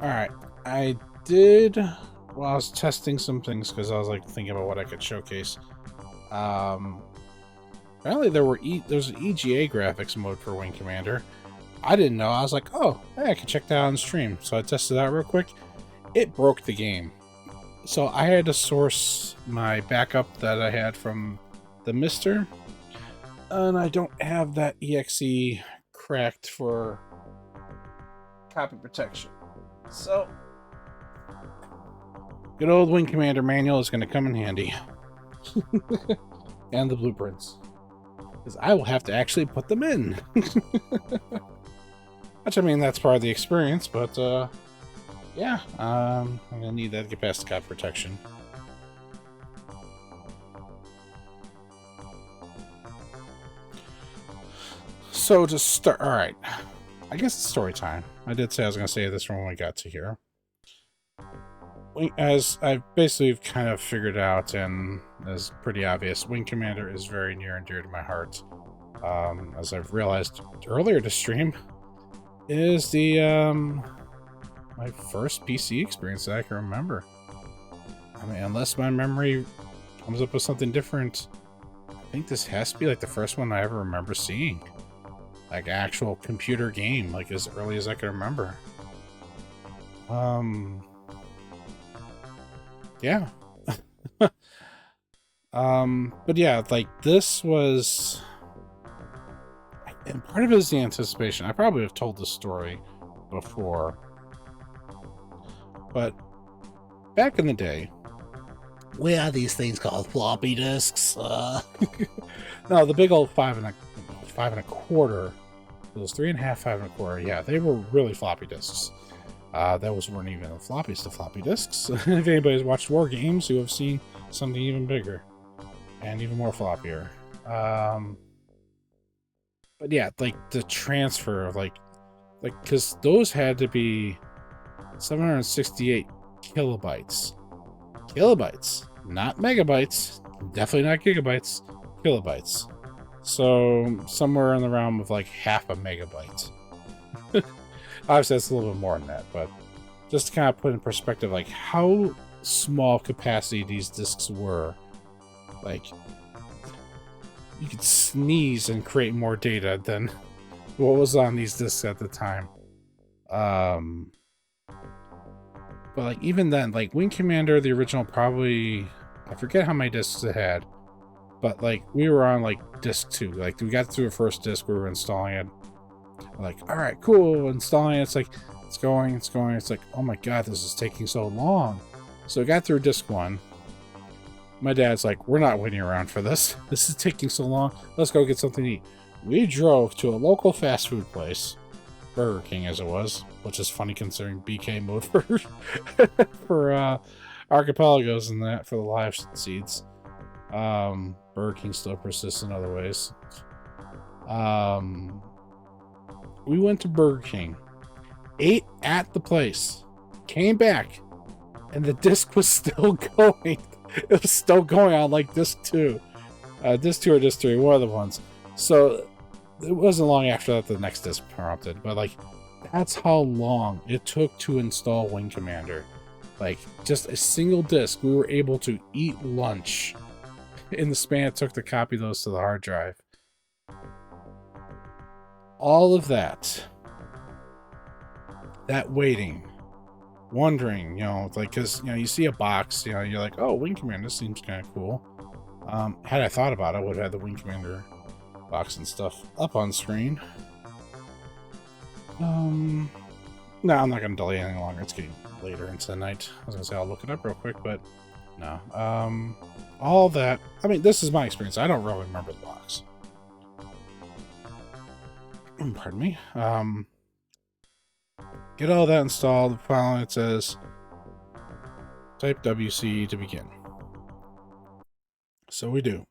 Alright, I did, well, I was testing some things because I was like thinking about what I could showcase. Um, Apparently there's an EGA graphics mode for Wing Commander. I didn't know. I was like, oh, hey, I can check that out on stream. So I tested that real quick. It broke the game. So I had to source my backup that I had from the Mister, and I don't have that EXE cracked for copy protection. So good old Wing Commander manual is going to come in handy. And the blueprints. Because I will have to actually put them in. Which, I mean, that's part of the experience, but, yeah. I'm going to need that to get past the copy protection. So, to start... Alright. I guess it's story time. I did say I was going to say this when we got to here. As I've basically kind of figured out, and is pretty obvious, Wing Commander is very near and dear to my heart. As I've realized earlier to stream, is the my first PC experience that I can remember. I mean, unless my memory comes up with something different, I think this has to be like the first one I ever remember seeing. Like actual computer game, like as early as I can remember. Yeah. But yeah, like this was, and part of it is the anticipation. I probably have told this story before, but back in the day, we had these things called floppy disks. No, the big old five and a quarter. Those 3.5, 5.25. Yeah, they were really floppy disks. Those weren't even the floppiest of floppy disks. If anybody's watched War Games, you have seen something even bigger and even more floppier. But yeah, like the transfer of like because those had to be 768 kilobytes. Kilobytes, not megabytes. Definitely not gigabytes. Kilobytes. So somewhere in the realm of like half a megabyte. Obviously, that's a little bit more than that, but just to kind of put in perspective, like how small capacity these discs were. Like, you could sneeze and create more data than what was on these discs at the time. But like even then, like Wing Commander, the original, probably, I forget how many discs it had, but like we were on like disc 2. Like we got through the first disc, we were installing it. Like, all right, cool, installing it. It's like it's going. It's like, oh my god, this is taking so long. So I got through disc 1. My dad's like, we're not waiting around for this. This is taking so long. Let's go get something to eat. We drove to a local fast food place, Burger King as it was, which is funny considering BK mode for archipelagos and that for the live seeds. Burger King still persists in other ways. We went to Burger King, ate at the place, came back, and the disc was still going. It was still going on like disc 2. Disc 2 or disc 3, one of the ones. So it wasn't long after that the next disc prompted, but like that's how long it took to install Wing Commander. Like just a single disc, we were able to eat lunch in the span it took to copy those to the hard drive. All of that waiting, wondering, you know, like, because, you know, you see a box, you know, you're like, oh, Wing Commander, this seems kind of cool. Had I thought about it, I would have had the Wing Commander box and stuff up on screen. No, I'm not going to delay any longer. It's getting later into the night. I was going to say I'll look it up real quick, but no. All that, I mean, this is my experience. I don't really remember the box. Pardon me. Get all that installed. Finally, it says type WC to begin. So we do.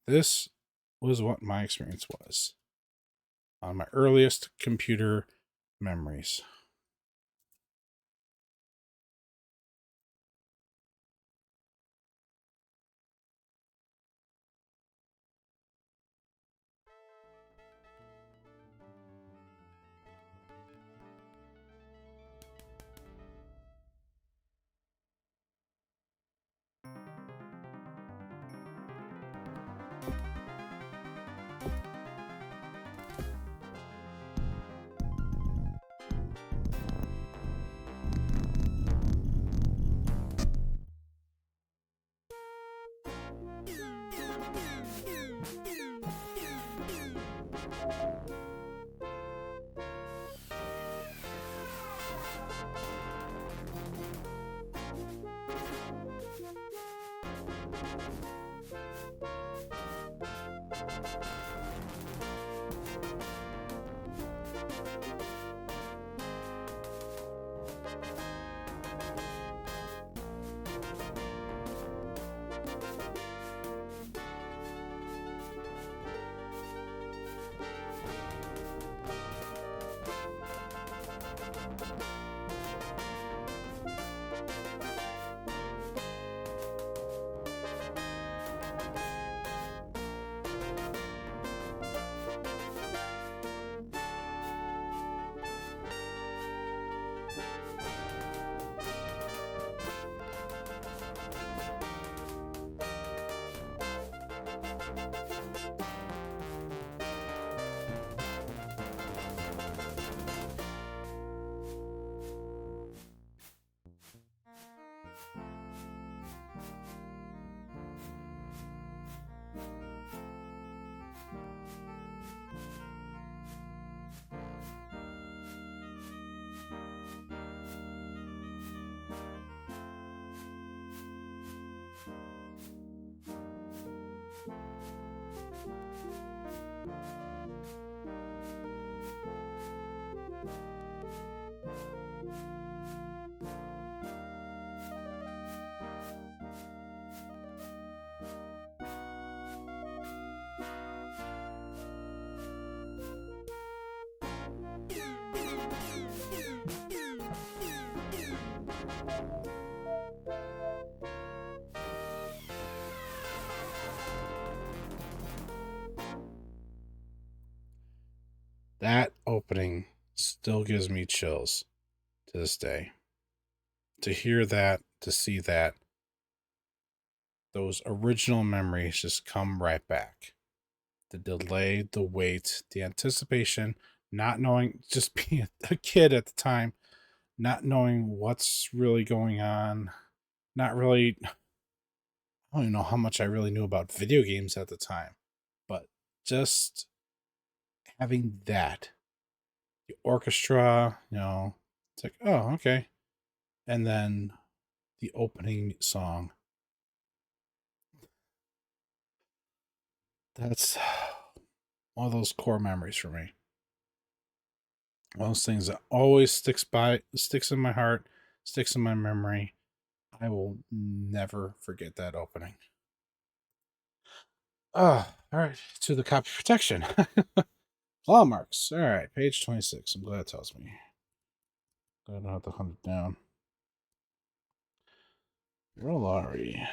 This was what my experience was on my earliest computer memories. That opening still gives me chills to this day. To hear that, to see that, those original memories just come right back. The delay, the wait, the anticipation, not knowing, just being a kid at the time, not knowing what's really going on, not really, I don't even know how much I really knew about video games at the time, but just having that, the orchestra, it's like, oh, okay. And then the opening song. That's one of those core memories for me. One of those things that always sticks in my heart, sticks in my memory. I will never forget that opening. Oh, all right. To the copy protection. Claw marks. All right. Page 26. I'm glad it tells me. I don't have to hunt it down. Rolari.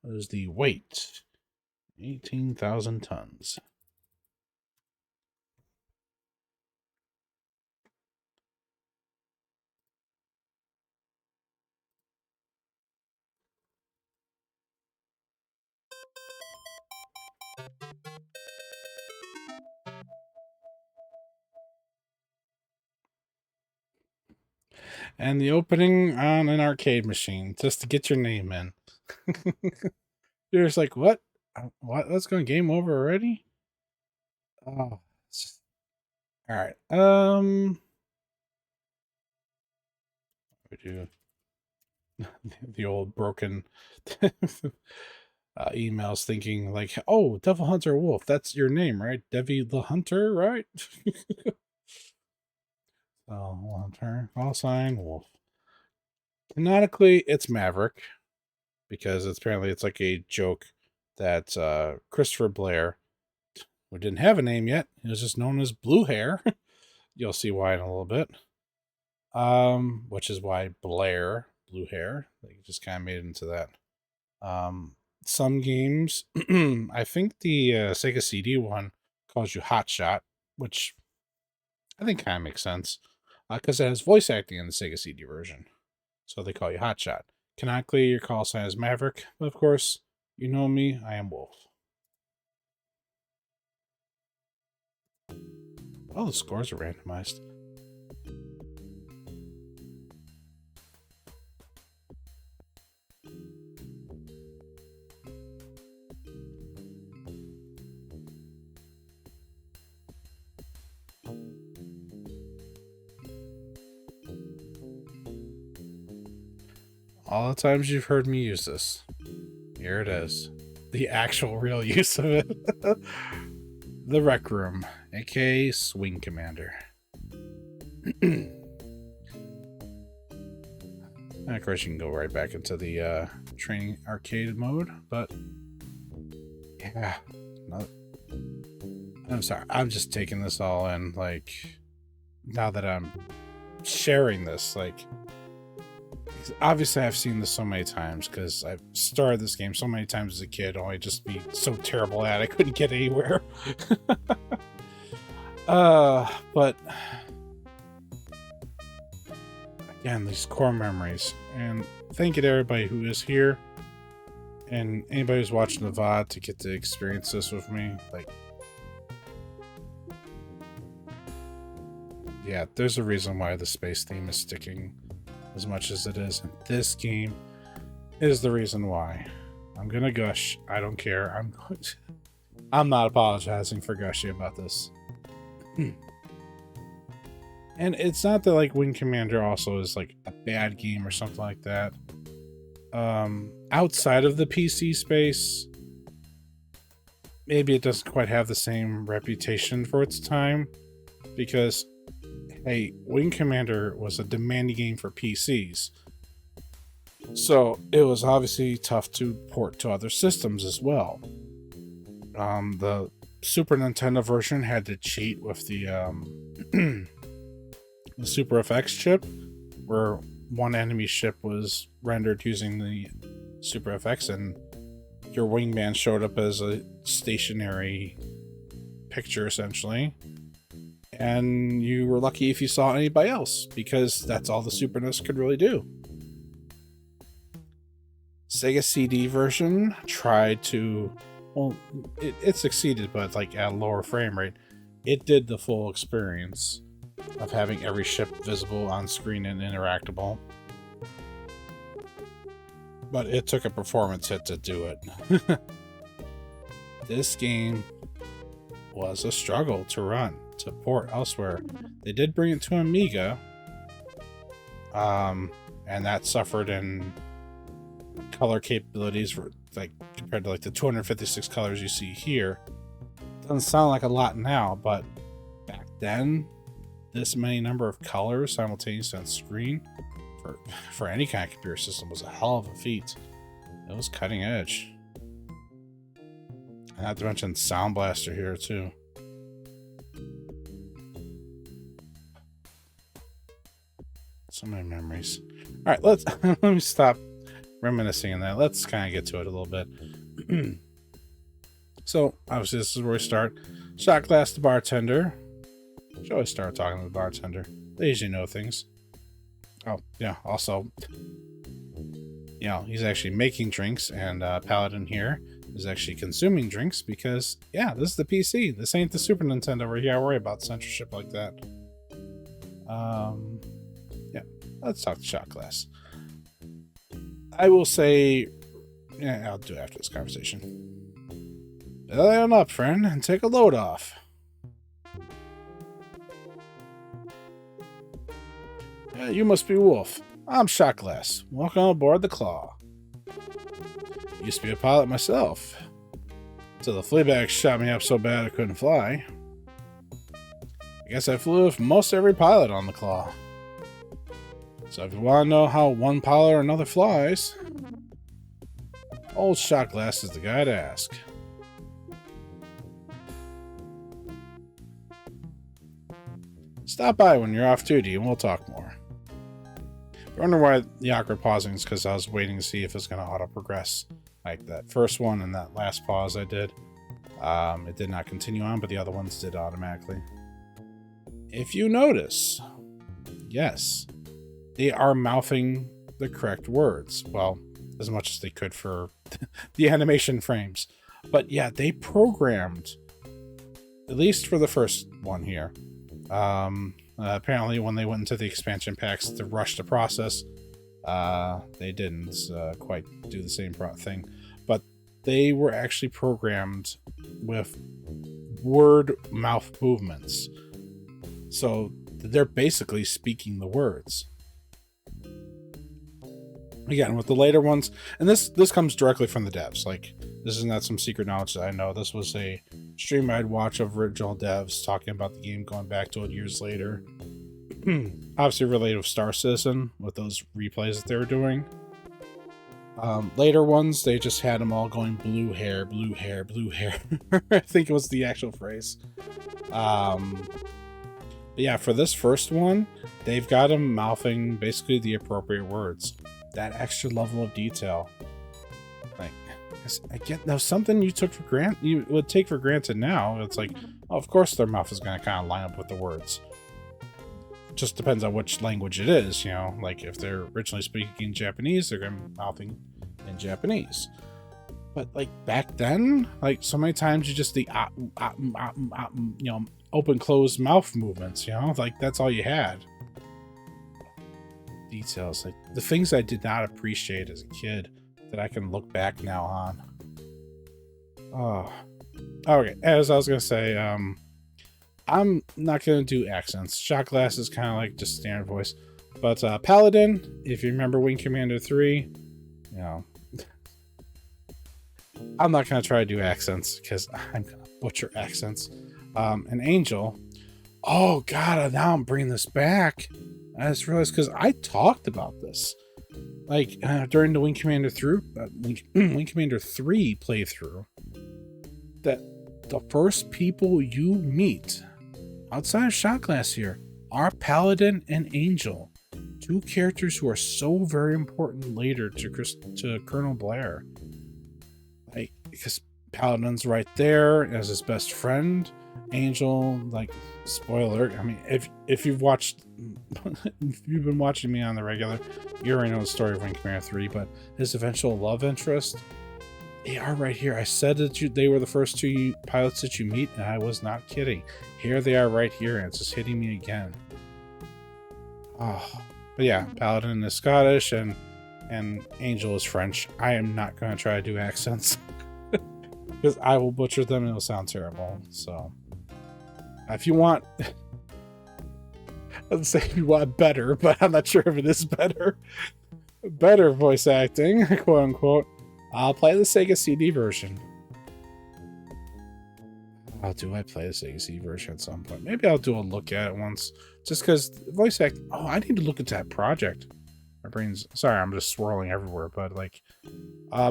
What is the weight? 18,000 tons. And the opening on an arcade machine just to get your name in. You're just like, what? What? Let's go game over already? Oh, all right. We do the old broken emails thinking like, oh, Devil Hunter Wolf, that's your name, right? Devi the Hunter, right? So, Hunter, call sign, Wolf. Canonically, it's Maverick because apparently it's like a joke that Christopher Blair, who didn't have a name yet, he was just known as Blue Hair. You'll see why in a little bit. Which is why Blair, Blue Hair, they just kind of made it into that. Some games, I think the Sega CD one calls you Hot Shot, which I think kind of makes sense because it has voice acting in the Sega CD version. So they call you Hot Shot. Canonically, your call sign is Maverick, but of course, you know me, I am Wolf. All the scores are randomized. All the times you've heard me use this. Here it is. The actual real use of it. The Rec Room, aka Swing Commander. And of course, you can go right back into the training arcade mode, but yeah, I'm sorry. I'm just taking this all in. Like, now that I'm sharing this, like, obviously I've seen this so many times because I've started this game so many times as a kid, only just be so terrible at it, I couldn't get anywhere. But again, these core memories, and thank you to everybody who is here and anybody who's watching the VOD to get to experience this with me. Like, yeah, there's a reason why the space theme is sticking as much as it is, and this game is the reason why. I'm gonna gush. I don't care. I'm not apologizing for gushing about this. And it's not that like Wing Commander also is like a bad game or something like that. Outside of the PC space, maybe it doesn't quite have the same reputation for its time, because hey, Wing Commander was a demanding game for PCs. So it was obviously tough to port to other systems as well. The Super Nintendo version had to cheat with the the Super FX chip, where one enemy ship was rendered using the Super FX, and your wingman showed up as a stationary picture, essentially. And you were lucky if you saw anybody else, because that's all the Super NES could really do. Sega CD version tried to, well, it succeeded, but like at a lower frame rate. It did the full experience of having every ship visible on screen and interactable. But it took a performance hit to do it. This game was a struggle to run, to port elsewhere. They did bring it to Amiga, and that suffered in color capabilities for, like, compared to like the 256 colors you see here. Doesn't sound like a lot now, but back then, this many number of colors simultaneously on screen for any kind of computer system was a hell of a feat. It was cutting edge. And not to mention Sound Blaster here too. So many memories. All right, let's let me stop reminiscing on that. Let's kind of get to it a little bit. So obviously this is where we start. Shot glass the bartender. Should always start talking to the bartender. They usually know things. Oh yeah. Also, you know, he's actually making drinks, and Paladin here is actually consuming drinks because, yeah, this is the PC. This ain't the Super Nintendo where you gotta worry about censorship like that. Yeah, let's talk shot glass. I will say, yeah, I'll do it after this conversation. Belly on up, friend, and take a load off. Yeah, you must be Wolf. I'm Shot Glass. Welcome aboard the Claw. Used to be a pilot myself, till the Fleabag shot me up so bad I couldn't fly. I guess I flew with most every pilot on the Claw. So if you want to know how one pilot or another flies, old Shot Glass is the guy to ask. Stop by when you're off duty and we'll talk more. I wonder why the awkward pausing is, because I was waiting to see if it's going to auto-progress. Like that first one and that last pause I did. It did not continue on, but the other ones did automatically. If you notice, yes, they are mouthing the correct words. Well, as much as they could for the animation frames. But yeah, they programmed, at least for the first one here, apparently when they went into the expansion packs to rush the process, they didn't quite do the same thing. But they were actually programmed with word mouth movements. So they're basically speaking the words. Again, with the later ones, and this comes directly from the devs. Like, this is not some secret knowledge that I know. This was a stream I'd watch of original devs talking about the game going back to it years later. Obviously related with Star Citizen, with those replays that they were doing. Later ones, they just had them all going blue hair, blue hair, blue hair. I think it was the actual phrase. But yeah, for this first one, they've got them mouthing basically the appropriate words. That extra level of detail. Like, I get now something you would take for granted now. It's like, oh, of course their mouth is going to kind of line up with the words. Just depends on which language it is, you know. Like, if they're originally speaking Japanese, they're going to be mouthing in Japanese. But like back then, like so many times you just the you know, open closed mouth movements, you know, like that's all you had. Details, like the things I did not appreciate as a kid that I can look back now on. Oh, okay. As I was gonna say, I'm not gonna do accents. Shot Glass is kind of like just standard voice, but Paladin, if you remember Wing Commander 3, you know, I'm not gonna try to do accents because I'm gonna butcher accents. An Angel. Oh God, now I'm bringing this back. I just realized because I talked about this, like during the Wing Commander 3 playthrough, that the first people you meet outside of Shot Glass here are Paladin and Angel, two characters who are so very important later to Colonel Blair. Like, because Paladin's right there as his best friend. Angel, like, spoiler, I mean, if you've watched, if you've been watching me on the regular, you already know the story of Wing Commander 3, but his eventual love interest, they are right here. I said that they were the first two pilots that you meet, and I was not kidding. Here they are right here, and it's just hitting me again. Oh, but yeah, Paladin is Scottish, and Angel is French. I am not going to try to do accents, because I will butcher them and it'll sound terrible, so... If you want, let's say if you want better, but I'm not sure if it is better voice acting, quote unquote, I'll play the Sega CD version. Oh, do I play the Sega CD version at some point? Maybe I'll do a look at it once, just because voice acting. Oh, I need to look at that project. My brain's sorry, I'm just swirling everywhere, but like,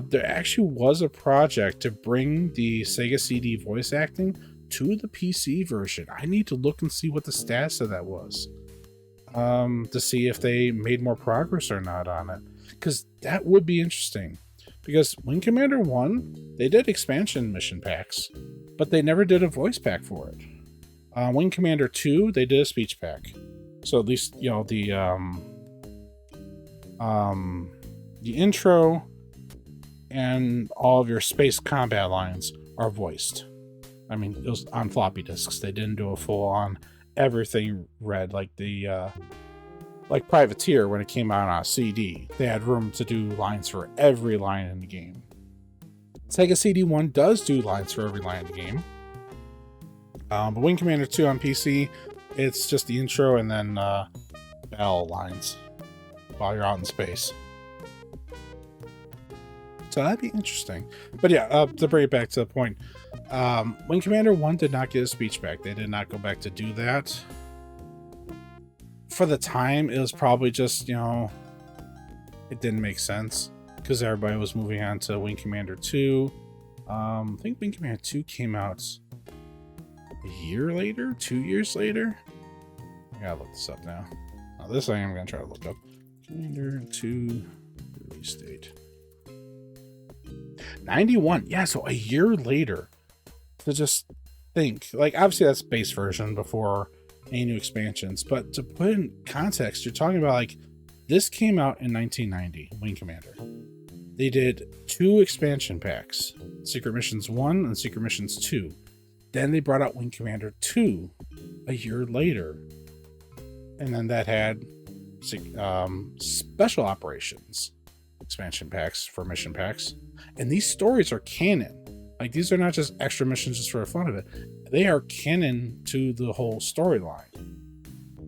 there actually was a project to bring the Sega CD voice acting to the PC version. I need to look and see what the status of that was, to see if they made more progress or not on it, because that would be interesting. Because Wing Commander 1, they did expansion mission packs, but they never did a voice pack for it. Wing Commander 2, they did a speech pack, so at least, you know, the intro and all of your space combat lines are voiced. I mean, it was on floppy disks. They didn't do a full-on everything read like the like Privateer when it came out on a CD. They had room to do lines for every line in the game. Sega CD1 does do lines for every line in the game. But Wing Commander 2 on PC, it's just the intro and then battle lines while you're out in space. So that'd be interesting. But yeah, to bring it back to the point, Wing Commander 1 did not get a speech back. They did not go back to do that. For the time, it was probably just, you know, it didn't make sense because everybody was moving on to Wing Commander 2. I think Wing Commander 2 came out a year later, 2 years later. I gotta look this up now. Now this thing I'm gonna try to look up. Commander 2 release date. 91. Yeah, so a year later. To just think, like, obviously that's base version before any new expansions, but to put in context, you're talking about, like, this came out in 1990, Wing Commander. They did 2 expansion packs, Secret Missions 1 and Secret Missions 2. Then they brought out Wing Commander 2 a year later, and then that had special operations expansion packs for mission packs, and these stories are canon. Like, these are not just extra missions just for the fun of it. They are canon to the whole storyline.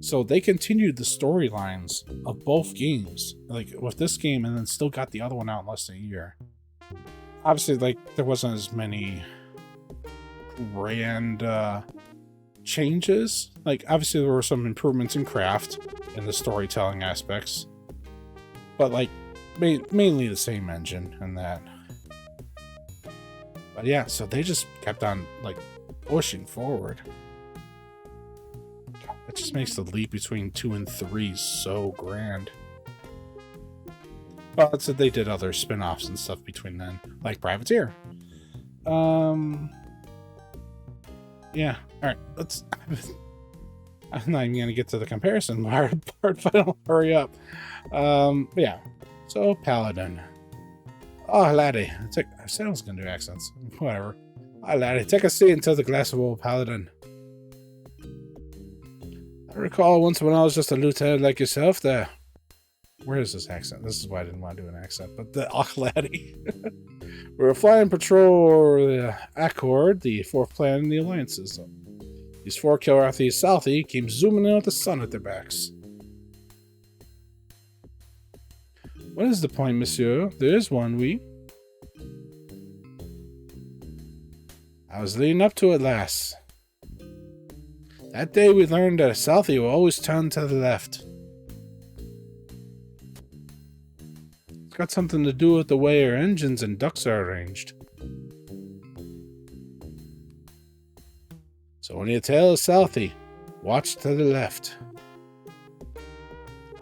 So they continued the storylines of both games, like with this game, and then still got the other one out in less than a year. Obviously, like, there wasn't as many grand changes. Like, obviously there were some improvements in craft and the storytelling aspects, but like mainly the same engine and that. But yeah, so they just kept on like pushing forward. It just makes the leap between 2 and 3 so grand. Well, it's that they did other spin-offs and stuff between then, like Privateer. Yeah, alright, let's... I'm not even going to get to the comparison part if I don't hurry up. Yeah, so Paladin. Oh, laddie, I said I was going to do accents. Whatever. Oh, laddie, take a seat into the glass of old Paladin. I recall once when I was just a lieutenant like yourself there. Where is this accent? This is why I didn't want to do an accent, but the laddie. We were flying patrol over the Accord, the 4th planet in the Alliance system. These 4 Kilrathi Southie came zooming in with the sun at their backs. What is the point, monsieur? There is one, oui. I was leading up to it last. That day we learned that a Southie will always turn to the left. It's got something to do with the way our engines and ducts are arranged. So when you tail a Southie, watch to the left.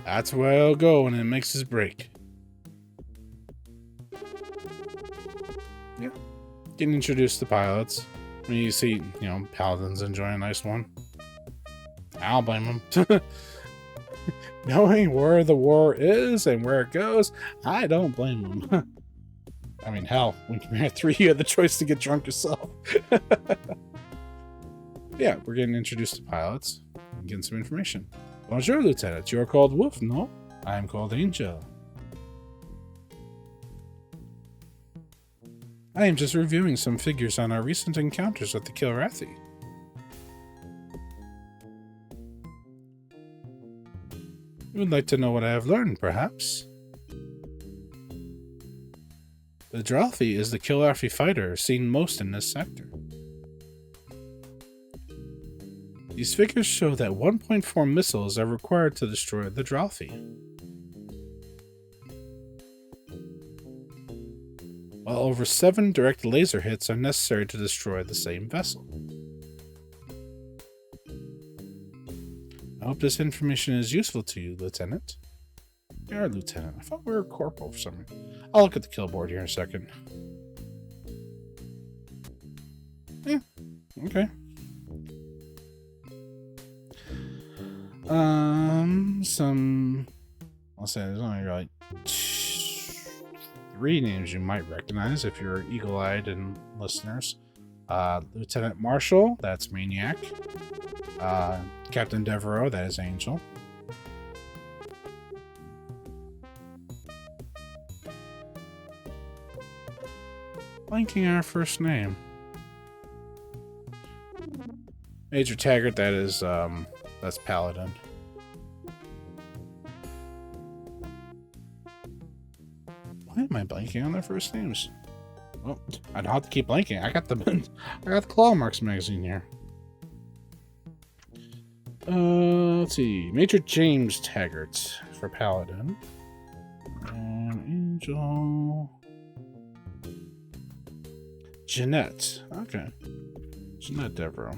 That's where he'll go when it makes his break. Yeah. Getting introduced to pilots. When you see, Paladins enjoying a nice one. I'll blame them. Knowing where the war is and where it goes, I don't blame them. I mean, hell, when you're at 3, you have the choice to get drunk yourself. Yeah, we're getting introduced to pilots and getting some information. Bonjour, Lieutenant. You are called Wolf, no? I am called Angel. I am just reviewing some figures on our recent encounters with the Kilrathi. You would like to know what I have learned, perhaps? The Dralthi is the Kilrathi fighter seen most in this sector. These figures show that 1.4 missiles are required to destroy the Dralthi. While over 7 direct laser hits are necessary to destroy the same vessel. I hope this information is useful to you, Lieutenant. You're a Lieutenant. I thought we were Corporal for some reason. I'll look at the kill board here in a second. Yeah, okay. I'll say there's only like 3 names you might recognize if you're eagle-eyed and listeners. Lieutenant Marshall, that's Maniac. Captain Devereaux, that is Angel. Blanking our first name. Major Taggart, that is, that's Paladin. Why am I blanking on their first names? Well, I don't have to keep blanking. I got the Claw Marks magazine here. Let's see. Major James Taggart for Paladin. And Angel. Jeanette. Okay. Jeanette Devereaux.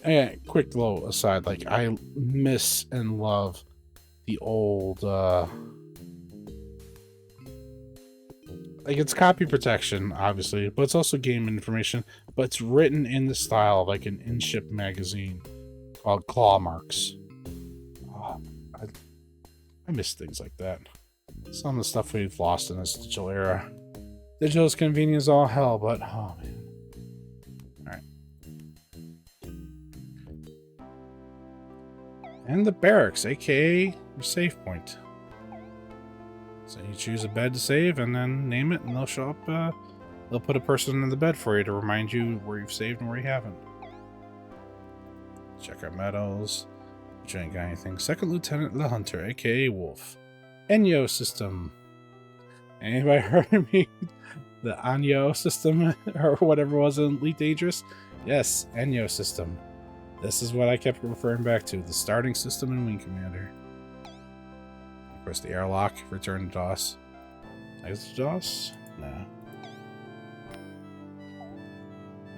Yeah, quick little aside, like, I miss and love the old, like, it's copy protection, obviously, but it's also game information, but it's written in the style of, like, an in-ship magazine called Claw Marks. Oh, I miss things like that. Some of the stuff we've lost in this digital era. Digital's convenience all hell, but, oh, man. And the barracks, aka your save point. So you choose a bed to save and then name it, and they'll show up They'll put a person in the bed for you to remind you where you've saved and where you haven't. Check our medals. Which ain't got anything. Second Lieutenant the Hunter, aka Wolf. Enyo system. Anybody heard of me? The Anyo system, or whatever it was in Elite Dangerous? Yes, Enyo system. This is what I kept referring back to. The starting system in Wing Commander. Of course, the airlock. Return to DOS. Is it DOS? No.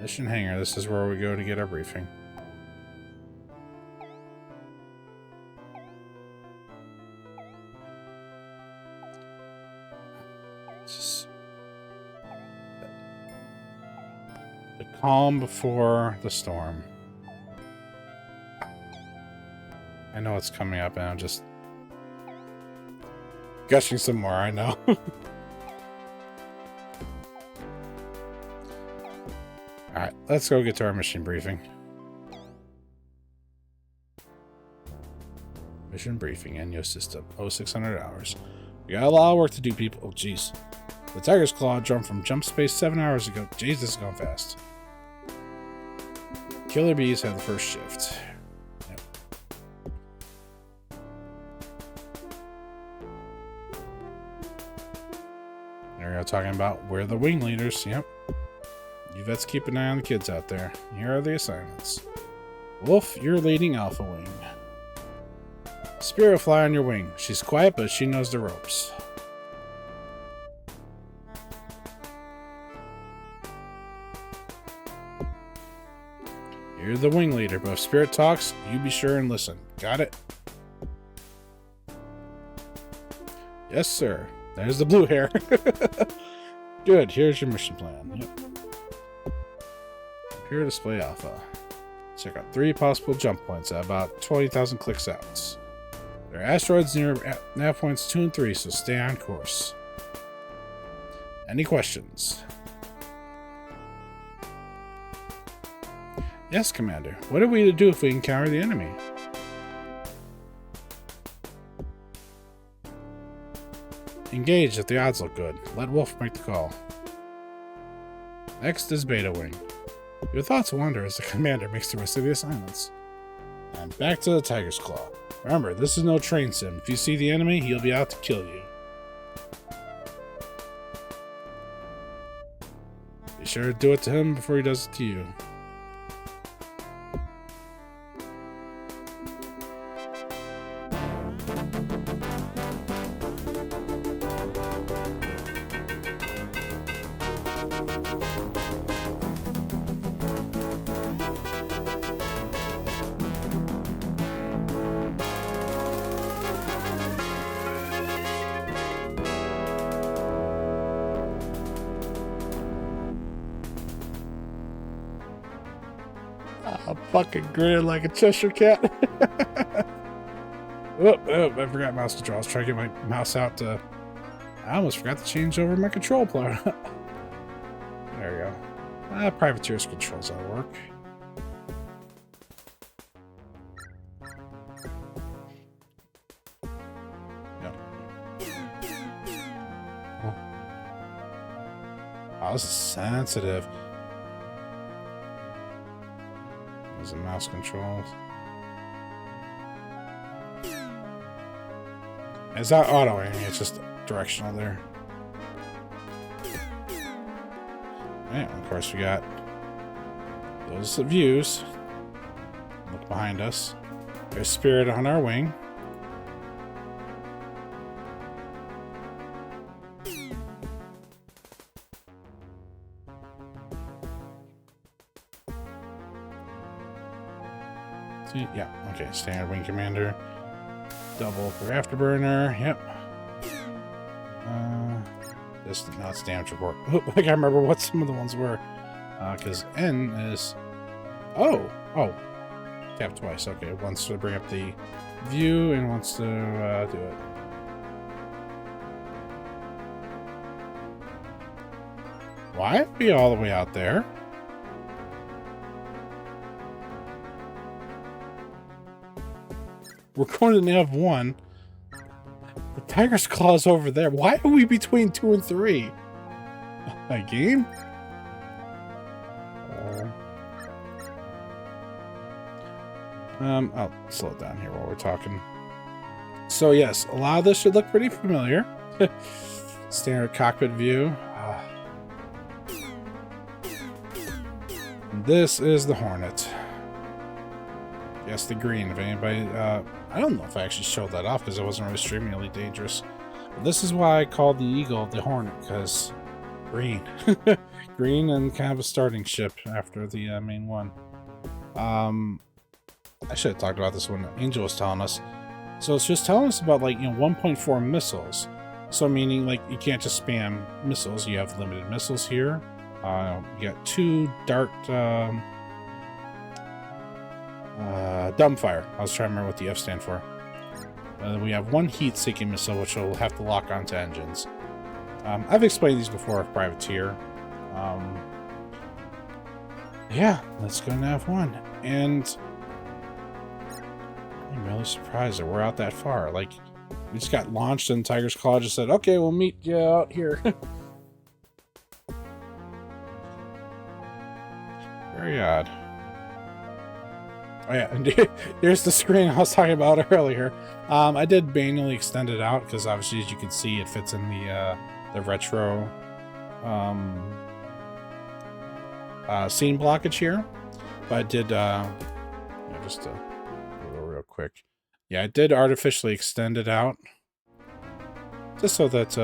Mission hangar. This is where we go to get our briefing. The calm before the storm. I know it's coming up and I'm just gushing some more, I know. Alright, let's go get to our mission briefing. Mission briefing, Enyo system. 0600 hours. We got a lot of work to do, people. Oh, jeez. The Tiger's Claw jumped from jump space 7 hours ago. Jeez, this is going fast. Killer Bees have the first shift. Yep. There we go, talking about we're the wing leaders. Yep. You vets keep an eye on the kids out there. Here are the assignments. Wolf, you're leading Alpha Wing. Spirit will fly on your wing. She's quiet, but she knows the ropes. You're the wing leader, but if Spirit talks, you be sure and listen. Got it? Yes, sir. There's the blue hair. Good, here's your mission plan. Yep. Appear display alpha. Check out 3 possible jump points at about 20,000 clicks out. There are asteroids near nav points 2 and 3, so stay on course. Any questions? Yes, Commander. What are we to do if we encounter the enemy? Engage if the odds look good. Let Wolf make the call. Next is Beta Wing. Your thoughts wander as the Commander makes the rest of the assignments. And back to the Tiger's Claw. Remember, this is no train sim. If you see the enemy, he'll be out to kill you. Be sure to do it to him before he does it to you. A fucking grin like a Cheshire cat. Oh, I forgot mouse control. I was trying to get my mouse out to... I almost forgot to change over my control player. There we go. Privateer's controls ought to work. Yep. Oh, this is sensitive. The mouse controls. It's not auto aiming, it's just directional there. And of course we got those views. Look behind us. There's Spirit on our wing. Yeah, okay, standard wing commander. Double for afterburner, yep. This not damage report. I can't remember what some of the ones were. Because N is... Oh! Tap twice, okay. Once to bring up the view and wants to do it. Why be all the way out there? We're going to nav 1. The Tiger's Claw's over there. Why are we between 2 and 3? A game? I'll slow it down here while we're talking. So yes, a lot of this should look pretty familiar. Standard cockpit view. This is the Hornet. Yes, the green. If anybody, I don't know if I actually showed that off because it wasn't really extremely dangerous. But this is why I called the Eagle the Hornet, because green. Green and kind of a starting ship after the main one. I should have talked about this when Angel was telling us. So it's just telling us about, like, 1.4 missiles. So meaning, like, you can't just spam missiles. You have limited missiles here. You got 2 dart dumbfire. I was trying to remember what the F stand for. We have 1 heat-seeking missile, which will have to lock onto engines. I've explained these before of Privateer. Yeah, let's go to F1. And I'm really surprised that we're out that far. Like, we just got launched and Tiger's Claw just said, okay, we'll meet you out here. Very odd. Oh yeah, and here's the screen I was talking about earlier. I did manually extend it out because obviously, as you can see, it fits in the retro scene blockage here. But I did just to go real quick. Yeah, I did artificially extend it out just so that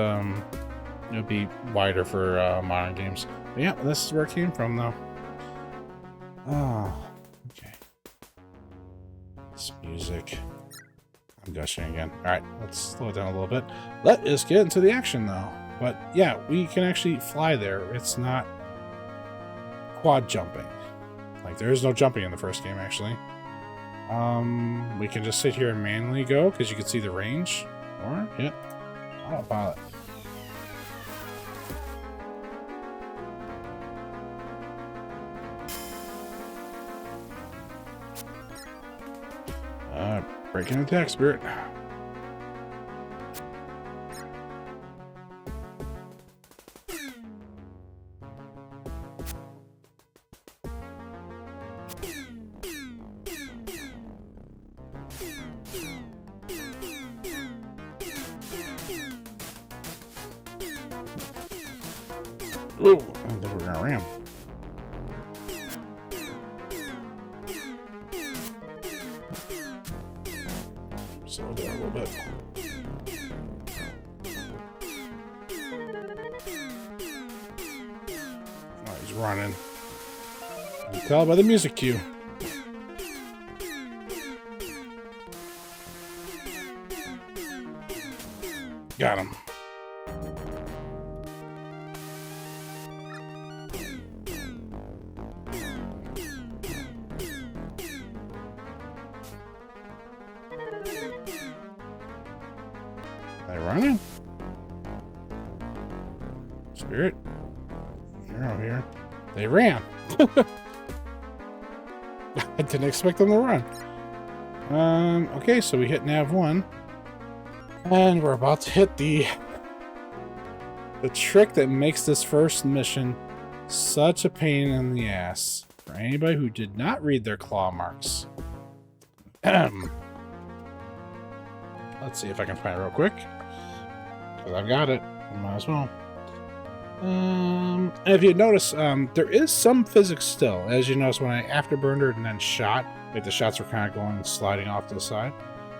it'll be wider for modern games. But yeah, this is where it came from, though. Oh, okay. This music. I'm gushing again. Alright, let's slow it down a little bit. Let us get into the action, though. But yeah, we can actually fly there. It's not quad jumping. Like, there is no jumping in the first game, actually. We can just sit here and manually go, because you can see the range. Or, yeah, autopilot. Breaking attack spirit. Ooh, I think we're gonna ram. Slow down a little bit. Oh, he's running. You can tell by the music cue. Got him. They running? Spirit? You're out here. They ran. I didn't expect them to run. Okay, so we hit nav 1. And we're about to hit the trick that makes this first mission such a pain in the ass for anybody who did not read their claw marks. Let's see if I can find it real quick. Because I've got it. Might as well. And if you notice, there is some physics still. As you notice, when I afterburned and then shot, like the shots were kind of going sliding off to the side.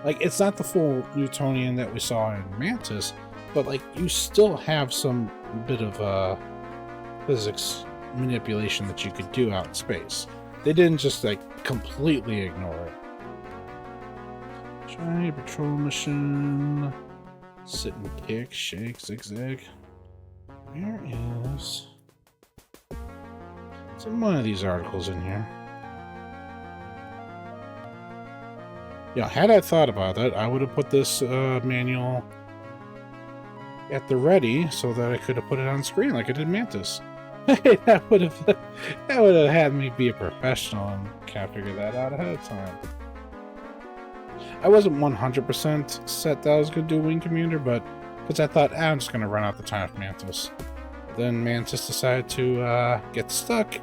Like, it's not the full Newtonian that we saw in Mantis, but like you still have some bit of physics manipulation that you could do out in space. They didn't just like completely ignore it. Try patrol mission. Sit and kick, shake, zigzag. Where is one of these articles in here? Yeah, had I thought about it, I would have put this manual at the ready so that I could have put it on screen like I did Mantis. that would have had me be a professional and kind of figure that out ahead of time. I wasn't 100% set that I was going to do Wing Commander, but because I thought, I'm just going to run out the time of Mantis. Then Mantis decided to get stuck.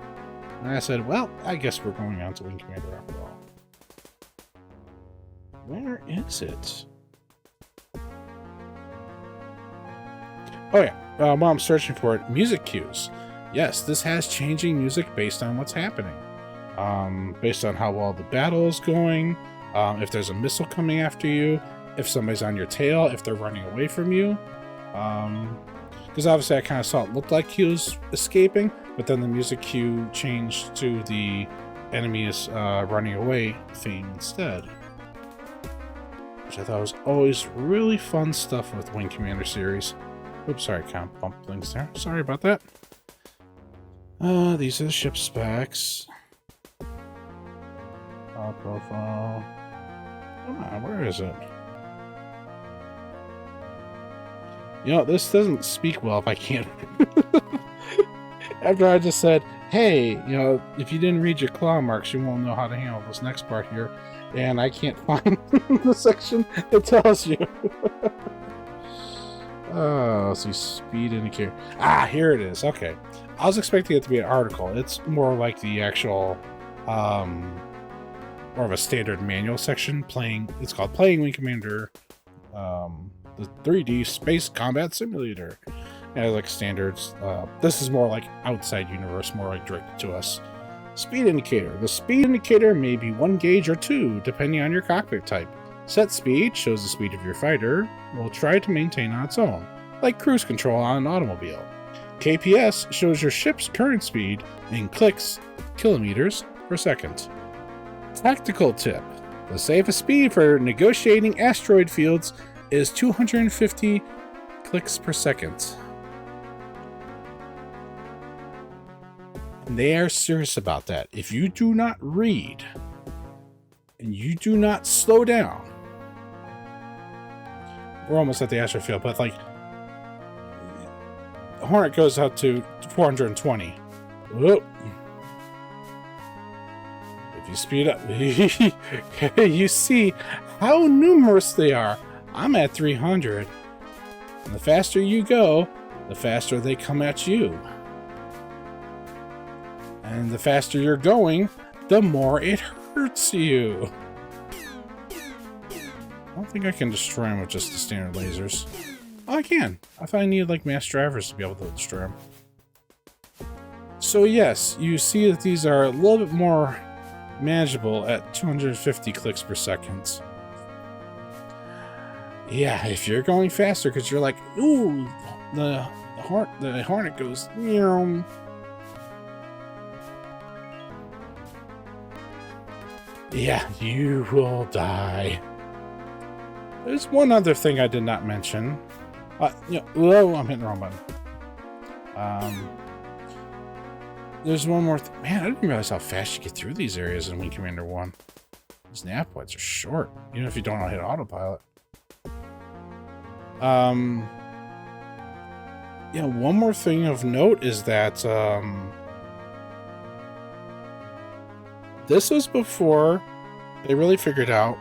And I said, well, I guess we're going on to Wing Commander after all. Where is it? Oh yeah, while I'm searching for it, music cues. Yes, this has changing music based on what's happening. Based on how well the battle is going, if there's a missile coming after you, if somebody's on your tail, if they're running away from you. Because obviously I kind of saw it looked like he was escaping, but then the music cue changed to the enemy is running away theme instead. Which I thought was always really fun stuff with Wing Commander series. Oops, sorry, kind of bumped things there. Sorry about that. These are the ship specs. Profile. Come on, where is it? You know, this doesn't speak well if I can't. After I just said, hey, you know, if you didn't read your claw marks, you won't know how to handle this next part here. And I can't find the section that tells you. Oh, let's see, speed indicator. Ah, here it is. Okay. I was expecting it to be an article. It's more like the actual, more of a standard manual section. It's called Playing Wing Commander, the 3D Space Combat Simulator. It has like standards. This is more like outside universe, more like directed to us. Speed indicator. The speed indicator may be 1 gauge or 2, depending on your cockpit type. Set speed shows the speed of your fighter will try to maintain on its own, like cruise control on an automobile. KPS shows your ship's current speed in clicks, kilometers per second. Tactical tip. The safest speed for negotiating asteroid fields is 250 clicks per second. And they are serious about that. If you do not read and you do not slow down, we're almost at the asteroid field, but like Hornet goes out to 420. Whoop. If you speed up, you see how numerous they are. I'm at 300. And the faster you go, the faster they come at you. And the faster you're going, the more it hurts you. I don't think I can destroy them with just the standard lasers. Oh, I can. I thought I needed like mass drivers to be able to destroy them. So yes, you see that these are a little bit more manageable at 250 clicks per second. Yeah, if you're going faster, because you're like, ooh, the Hornet goes, meow. Yeah, you will die. There's one other thing I did not mention. Whoa, I'm hitting the wrong button. There's one more man, I didn't realize how fast you get through these areas in Wing Commander 1. These nav points are short, even if you don't know how to hit autopilot. Yeah, one more thing of note is that this was before they really figured out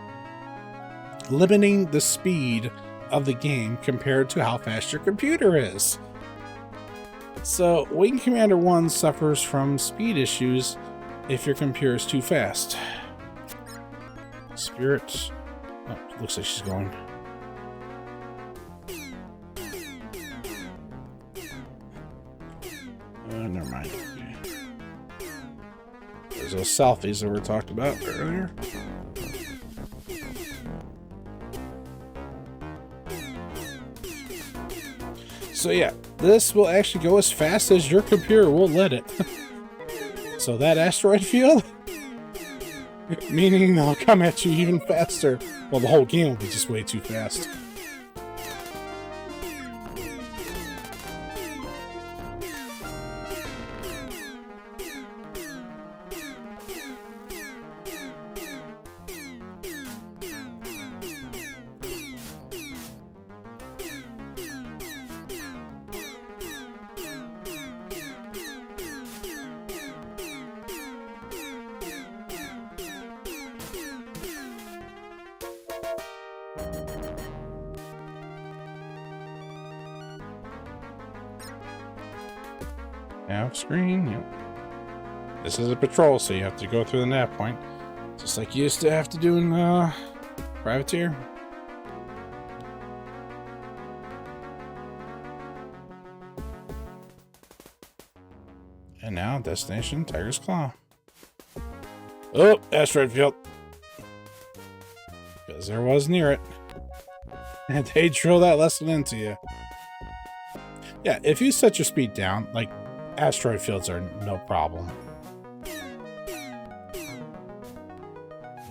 limiting the speed of the game compared to how fast your computer is. So Wing Commander 1 suffers from speed issues if your computer is too fast. Spirit. Oh, looks like she's going. Never mind. Okay. There's those selfies that we talked about earlier. So yeah, this will actually go as fast as your computer will let it. So that asteroid field, meaning they'll come at you even faster. Well, the whole game will be just way too fast. Nav screen, yep. This is a patrol, so you have to go through the nav point. Just like you used to have to do in Privateer. And now, destination Tiger's Claw. Oh, asteroid field. Because there was near it. And they drill that lesson into you. Yeah, if you set your speed down, like, asteroid fields are no problem.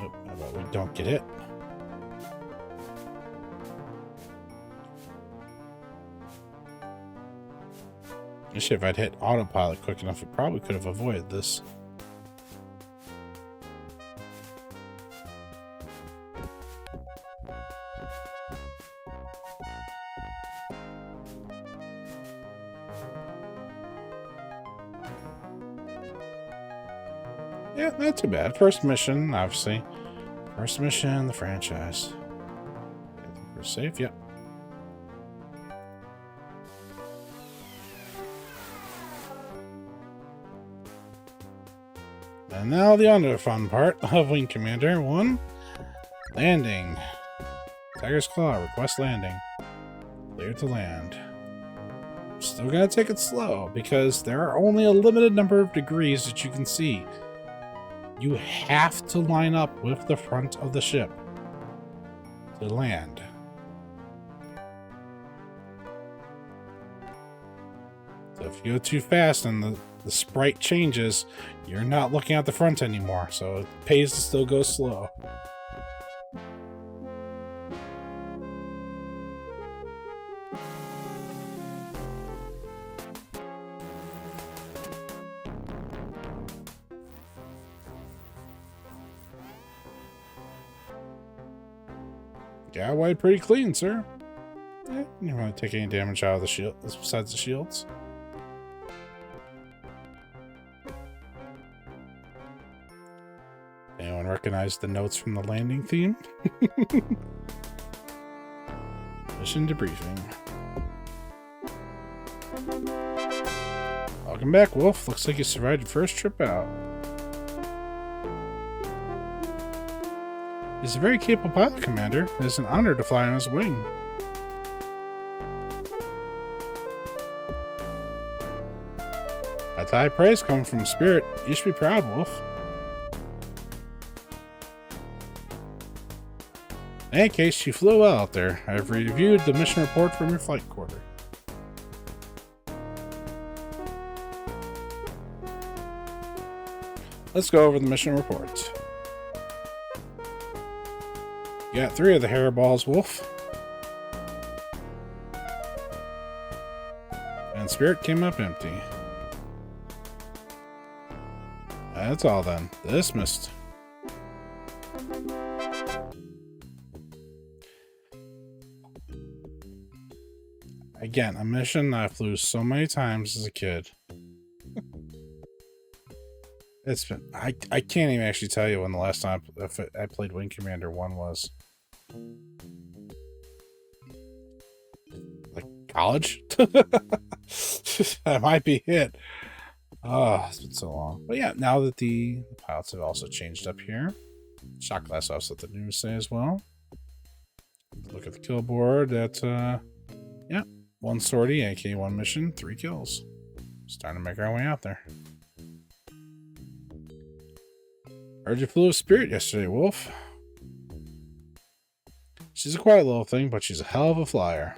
Nope, how about we don't get it? Shit, if I'd hit autopilot quick enough, we probably could have avoided this. Yeah, not too bad. First mission, obviously. First mission, the franchise. I think we're safe, yep. And now the other fun part of Wing Commander 1. Landing. Tiger's Claw, request landing. Clear to land. Still gotta take it slow, because there are only a limited number of degrees that you can see. You have to line up with the front of the ship to land. So if you go too fast and the sprite changes, you're not looking at the front anymore, so it pays to still go slow. Yeah, wide pretty clean, sir. Yeah, you don't really take any damage out of the shield besides the shields. Anyone recognize the notes from the landing theme? Mission debriefing. Welcome back, Wolf. Looks like you survived your first trip out. He's a very capable pilot, Commander. It is an honor to fly on his wing. That's high praise coming from Spirit. You should be proud, Wolf. In any case, you flew well out there. I've reviewed the mission report from your flight quarter. Let's go over the mission report. You got 3 of the hairballs, Wolf. And Spirit came up empty. That's all then. Dismissed. Again, a mission I flew so many times as a kid. It's been... I can't even actually tell you when the last time I played Wing Commander 1 was. Like, college? That might be it. Oh, it's been so long. But yeah, now that the pilots have also changed up here. Shot glass also the news say as well. Look at the kill board. That's, yeah. 1 sortie, aka 1 mission, 3 kills. Starting to make our way out there. Heard you flew with Spirit yesterday, Wolf. She's a quiet little thing, but she's a hell of a flyer.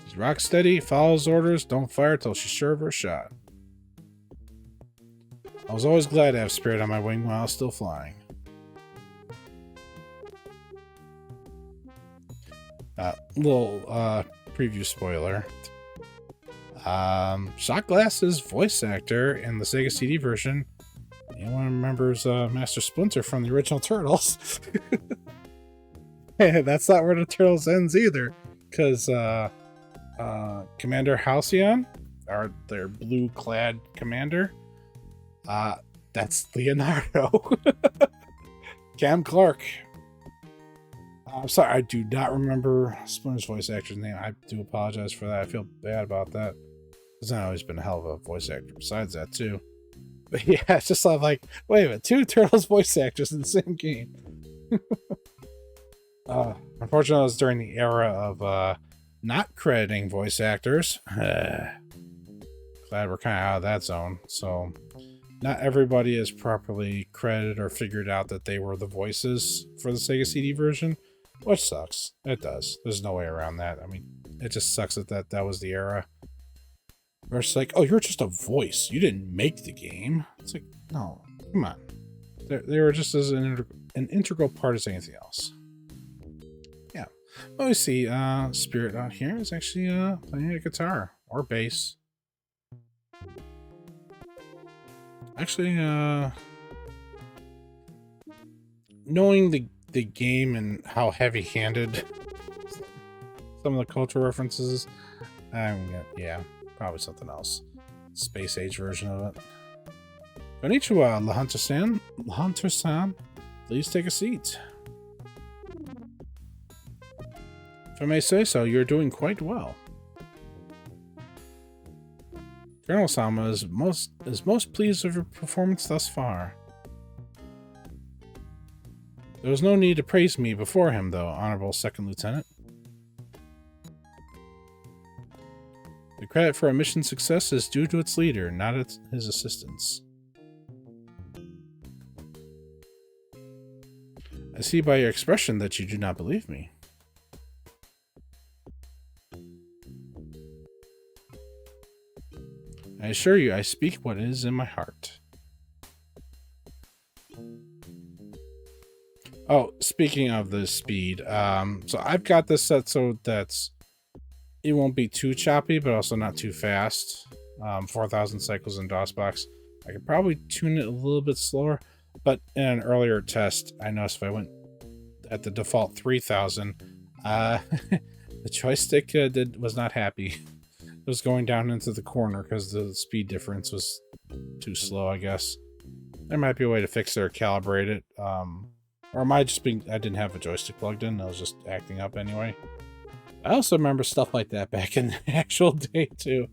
She's rock steady, follows orders, don't fire till she's sure of her shot. I was always glad to have Spirit on my wing while I was still flying. Little preview spoiler. Shot Glass's voice actor in the Sega CD version. Anyone remembers Master Splinter from the original Turtles? Hey, that's not where the Turtles ends either, because Commander Halcyon, or their blue-clad commander, that's Leonardo. Cam Clark. I'm sorry, I do not remember Splinter's voice actor's name. I do apologize for that. I feel bad about that. There's not always been a hell of a voice actor besides that, too. But yeah, it's just like, wait a minute, 2 Turtles voice actors in the same game. Unfortunately, it was during the era of not crediting voice actors. Glad we're kind of out of that zone. So, not everybody is properly credited or figured out that they were the voices for the Sega CD version, which sucks. It does. There's no way around that. I mean, it just sucks that was the era. Where it's like, oh, you're just a voice. You didn't make the game. It's like, no, come on. They were just as an integral part as anything else. Yeah. Well, we see Spirit out here is actually playing a guitar or bass. Actually, knowing the game and how heavy-handed some of the cultural references, yeah, probably something else. Space age version of it. Konnichiwa, Lahunter-san. Lahunter-san, please take a seat. If I may say so, you're doing quite well. Colonel Sama is most pleased with your performance thus far. There was no need to praise me before him, though, Honorable Second Lieutenant. The credit for a mission's success is due to its leader, not his assistants. I see by your expression that you do not believe me. I assure you, I speak what is in my heart. Oh, speaking of the speed, so I've got this set so that's it won't be too choppy, but also not too fast. 4,000 cycles in DOSBox. I could probably tune it a little bit slower, but in an earlier test, I noticed if I went at the default 3,000, the joystick was not happy. It was going down into the corner because the speed difference was too slow, I guess. There might be a way to fix it or calibrate it. Or am I just being... I didn't have a joystick plugged in. I was just acting up anyway. I also remember stuff like that back in the actual day, too.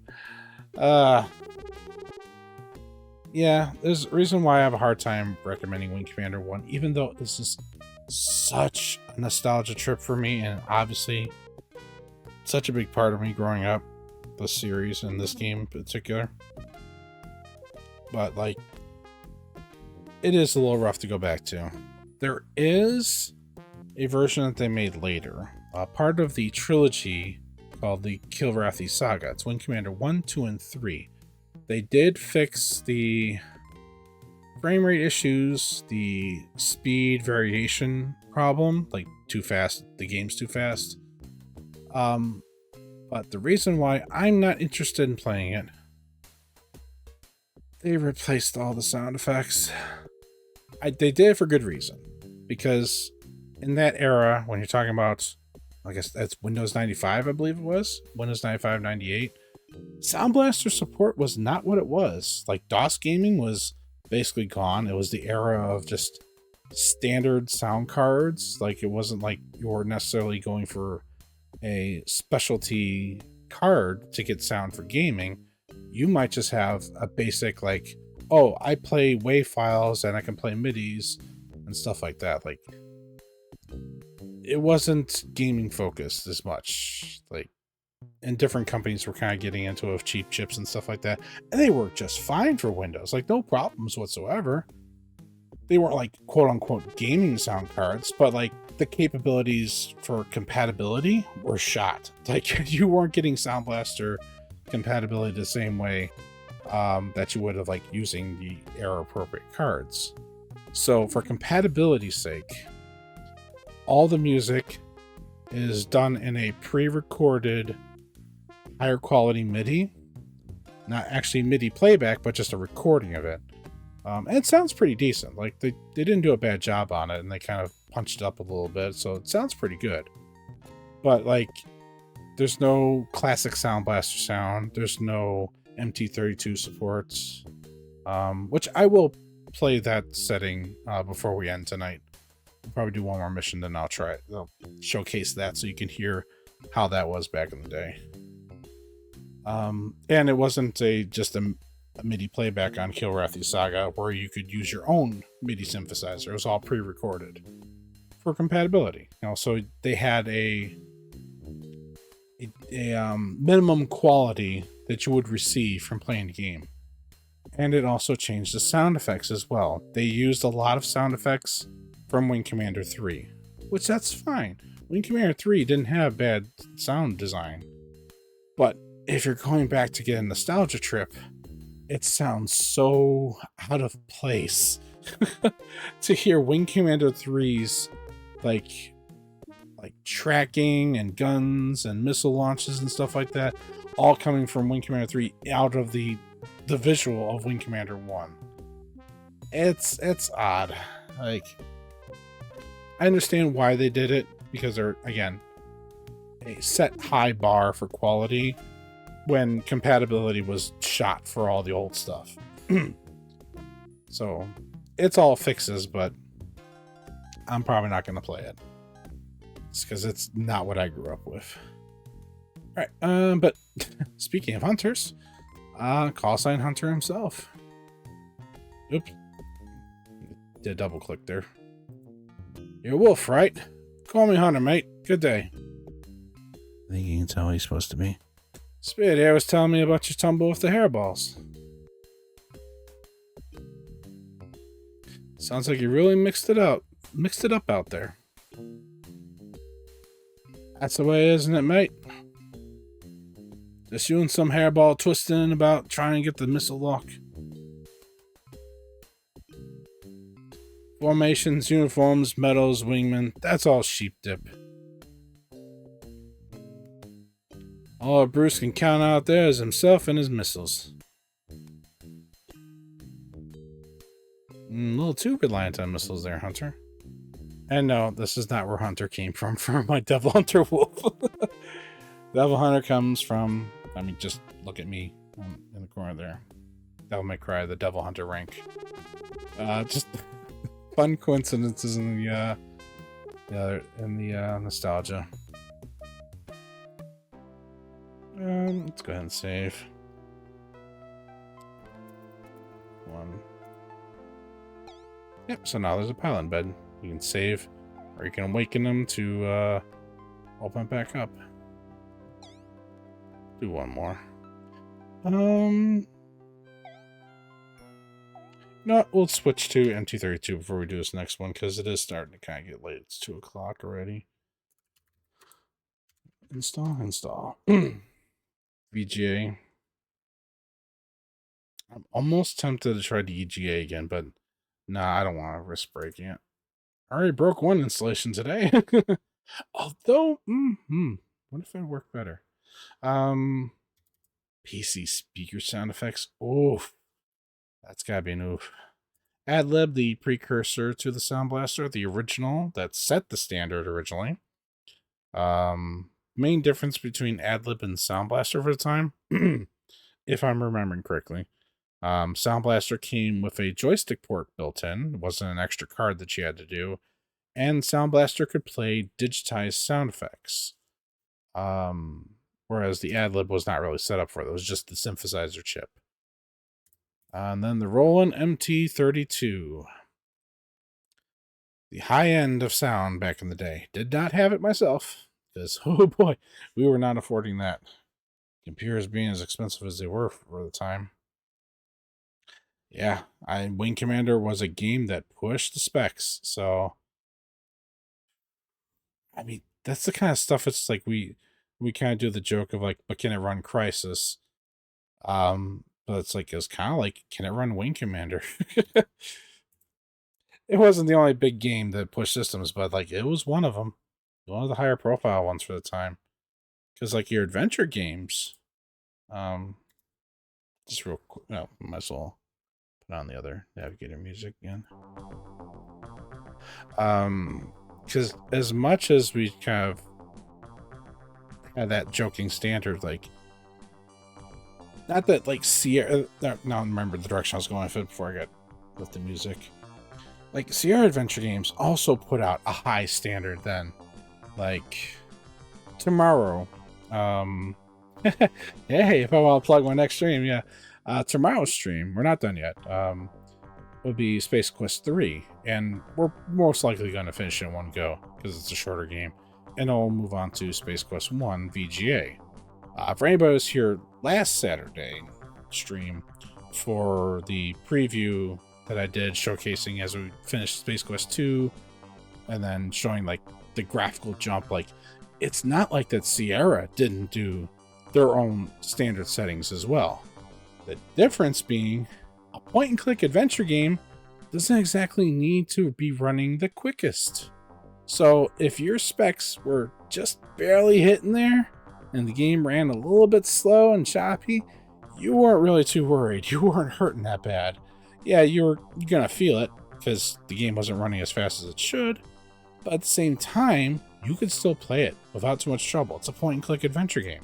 Yeah, there's a reason why I have a hard time recommending Wing Commander 1, even though this is such a nostalgia trip for me, and obviously such a big part of me growing up. The series and this game in particular, but like it is a little rough to go back to. There is a version that they made later, part of the trilogy called the Kilrathi Saga. It's Wing Commander 1, 2, and 3. They did fix the frame rate issues, the speed variation problem, like too fast, the game's too fast. But the reason why I'm not interested in playing it, they replaced all the sound effects. They did it for good reason. Because in that era, when you're talking about, I guess that's Windows 95, I believe it was. Windows 95, 98. Sound Blaster support was not what it was. Like, DOS gaming was basically gone. It was the era of just standard sound cards. Like, it wasn't like you were necessarily going for a specialty card to get sound for gaming. You might just have a basic, like, oh, I play WAV files and I can play MIDIs and stuff like that. Like, it wasn't gaming focused as much. Like, and different companies were kind of getting into it with cheap chips and stuff like that, and they worked just fine for Windows. Like, no problems whatsoever. They weren't like quote unquote gaming sound cards, but like the capabilities for compatibility were shot. Like, you weren't getting Sound Blaster compatibility the same way that you would have like using the era appropriate cards. So for compatibility's sake, all the music is done in a pre-recorded higher quality MIDI, not actually MIDI playback, but just a recording of it. And it sounds pretty decent. Like, they didn't do a bad job on it, and they kind of punched it up a little bit, so it sounds pretty good. But, like, there's no classic Sound Blaster sound. There's no MT32 supports, which I will play that setting before we end tonight. I'll probably do one more mission, then I'll try it. I'll showcase that so you can hear how that was back in the day. And it wasn't just a MIDI playback on Kilrathi Saga where you could use your own MIDI synthesizer. It was all pre-recorded for compatibility. So they had a minimum quality that you would receive from playing the game. And it also changed the sound effects as well. They used a lot of sound effects from Wing Commander 3, which that's fine. Wing Commander 3 didn't have bad sound design. But if you're going back to get a nostalgia trip, it sounds so out of place to hear Wing Commander 3's like tracking and guns and missile launches and stuff like that, all coming from Wing Commander 3 out of the visual of Wing Commander 1. It's odd. Like, I understand why they did it, because they're, again, a set high bar for quality when compatibility was shot for all the old stuff. So it's all fixes, but I'm probably not going to play it. It's because it's not what I grew up with. All right, but speaking of hunters, call sign Hunter himself. Oops. Did a double click there. You're a wolf, right? Call me Hunter, mate. Good day. I think you can tell what he's supposed to be. Spit here was telling me about your tumble with the hairballs. Sounds like you really mixed it up out there. That's the way, isn't it, mate? Just you and some hairball twisting about trying to get the missile lock. Formations, uniforms, medals, wingmen, that's all sheep dip. All Bruce can count out there is himself and his missiles. A little too reliant on missiles there, Hunter. And no, this is not where Hunter came from for my Devil Hunter wolf. Devil Hunter comes from, I mean, just look at me in the corner there. Devil May Cry, the Devil Hunter rank. Just fun coincidences in the nostalgia. Let's go ahead and save. One. Yep, so now there's a pile in bed. You can save, or you can awaken them to open it back up. Do one more. No, we'll switch to MT32 before we do this next one, because it is starting to kind of get late. It's 2 o'clock already. Install. VGA. I'm almost tempted to try the EGA again, but nah, I don't want to risk breaking it. I already broke one installation today. Although, what if it worked better? PC speaker sound effects. Oof. That's gotta be an oof. Adlib, the precursor to the Sound Blaster, the original that set the standard originally. Main difference between Adlib and Sound Blaster for the time, if I'm remembering correctly. Sound Blaster came with a joystick port built in. It wasn't an extra card that you had to do. And Sound Blaster could play digitized sound effects. Whereas the Adlib was not really set up for it. It was just the synthesizer chip. And then the Roland MT32. The high end of sound back in the day. Did not have it myself. Because, oh boy, we were not affording that. Computers being as expensive as they were for the time. Yeah, Wing Commander was a game that pushed the specs. So, I mean, that's the kind of stuff. It's like we kind of do the joke of like, but can it run Crisis? But it's like, it's kind of like, can it run Wing Commander? It wasn't the only big game that pushed systems, but like, it was one of them. One of the higher profile ones for the time. Because like your adventure games, just real quick, no, might as well put on the other navigator music again. Because as much as we kind of had that joking standard, like, not that like Sierra, now remember the direction I was going with it before I got with the music. Like Sierra Adventure Games also put out a high standard then. Like tomorrow, Hey, if I want to plug my next stream, yeah. Tomorrow's stream, we're not done yet. Will be Space Quest 3, and we're most likely going to finish it in one go because it's a shorter game, and then we'll move on to Space Quest 1 VGA. For anybody who was here last Saturday stream for the preview that I did showcasing as we finished Space Quest 2, and then showing like the graphical jump, like it's not like that Sierra didn't do their own standard settings as well. The difference being a point and click adventure game doesn't exactly need to be running the quickest. So if your specs were just barely hitting there and the game ran a little bit slow and choppy, you weren't really too worried. You weren't hurting that bad. Yeah, you're gonna feel it because the game wasn't running as fast as it should, but at the same time, you could still play it without too much trouble. It's a point and click adventure game.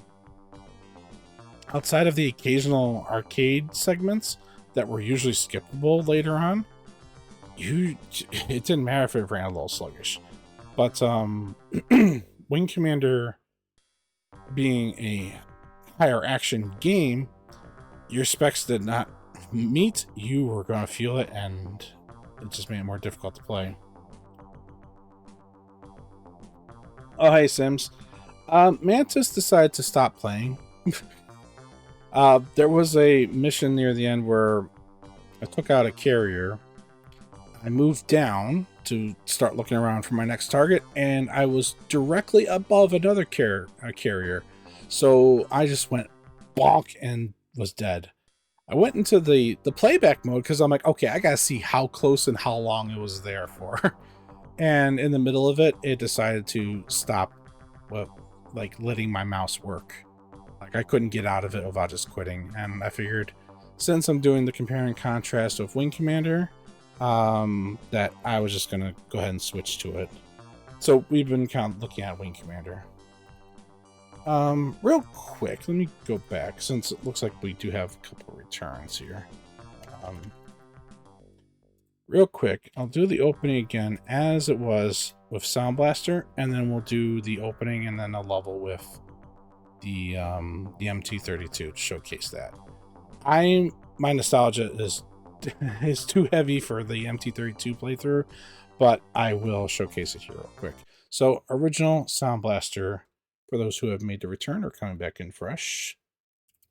Outside of the occasional arcade segments that were usually skippable later on, it didn't matter if it ran a little sluggish. But Wing Commander being a higher action game, your specs did not meet, you were going to feel it, and it just made it more difficult to play. Oh, hey, Sims. Mantis decided to stop playing. There was a mission near the end where I took out a carrier. I moved down to start looking around for my next target, and I was directly above another carrier. So I just went bonk and was dead. I went into the playback mode because I'm like, okay, I gotta see how close and how long it was there for. And in the middle of it, it decided to stop, like letting my mouse work. Like I couldn't get out of it without just quitting. And I figured, since I'm doing the compare and contrast of Wing Commander, that I was just gonna go ahead and switch to it. So we've been kind of looking at Wing Commander. Real quick, let me go back since it looks like we do have a couple returns here. Real quick, I'll do the opening again as it was with Sound Blaster, and then we'll do the opening and then a level with the MT32 to showcase that. My nostalgia is too heavy for the MT32 playthrough, but I will showcase it here real quick. So, original Sound Blaster, for those who have made the return or coming back in fresh.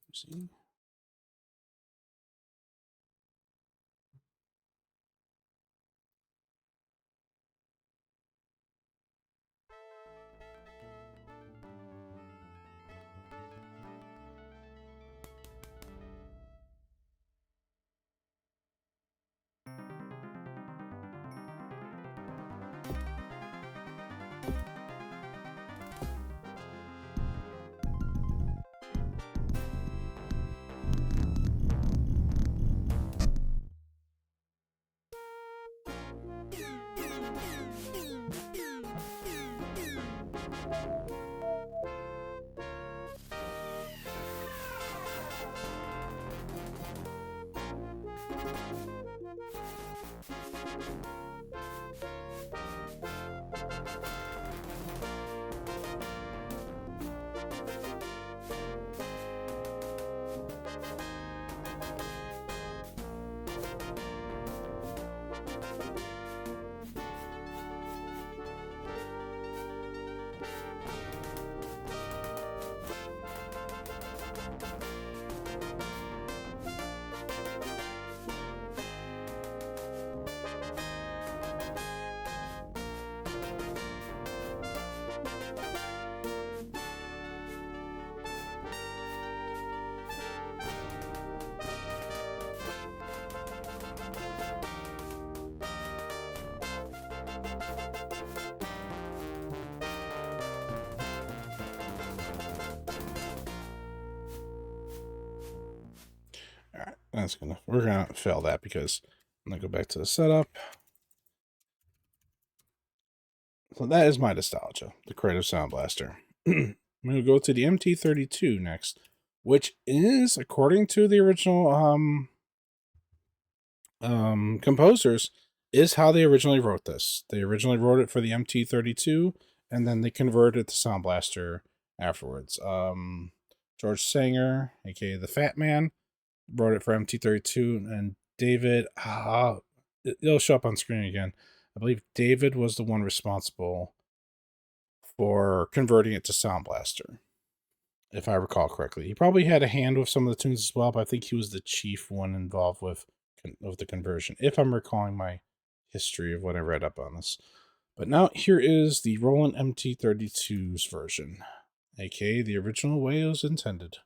Let's see. We're gonna fail that because I'm gonna go back to the setup. So that is my nostalgia, the Creative Sound Blaster. I'm gonna go to the MT32 next, which is, according to the original composers, is how they originally wrote this. They originally wrote it for the MT32, and then they converted it to Sound Blaster afterwards. George Sanger, aka the Fat Man, wrote it for MT32, and David, it'll show up on screen again. I believe David was the one responsible for converting it to Sound Blaster, if I recall correctly. He probably had a hand with some of the tunes as well, but I think he was the chief one involved with the conversion, if I'm recalling my history of what I read up on this. But now here is the Roland MT32's version, aka the original way it was intended.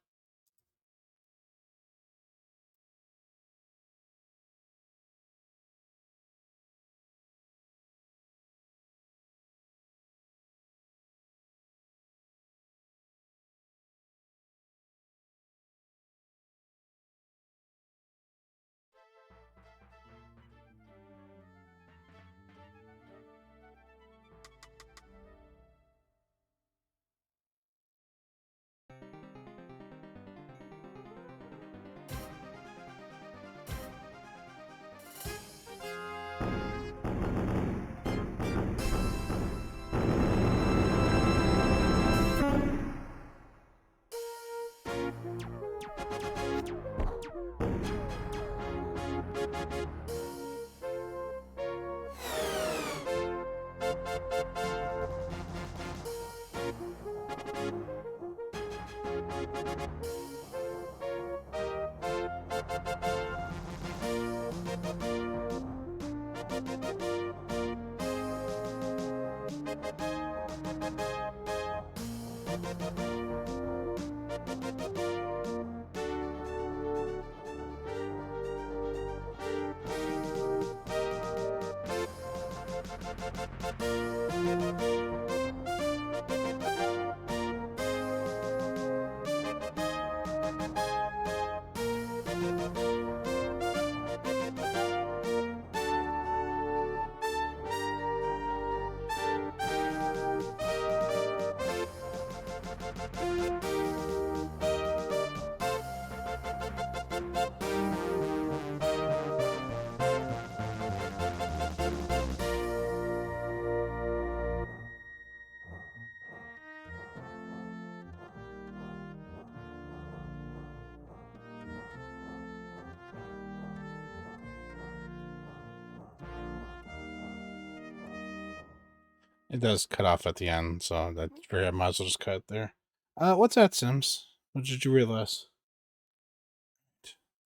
It does cut off at the end, so that's I might as well just cut it there. What's that, Sims? What did you realize?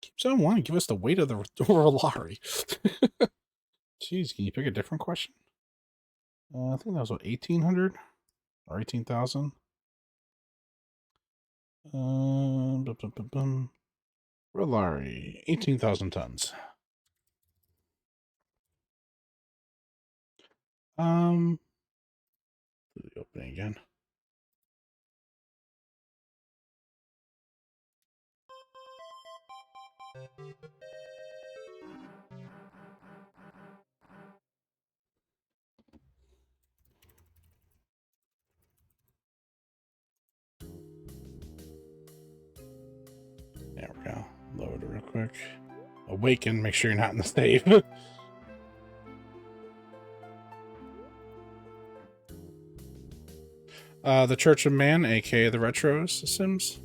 Keeps on wanting to give us the weight of the Rolari. Jeez, can you pick a different question? I think that was what, 1800 or 18,000. Rolari, 18,000 tons. Do the opening again. There we go. Load it real quick. Awaken, make sure you're not in the save. The Church of Man, aka the Retros Sims.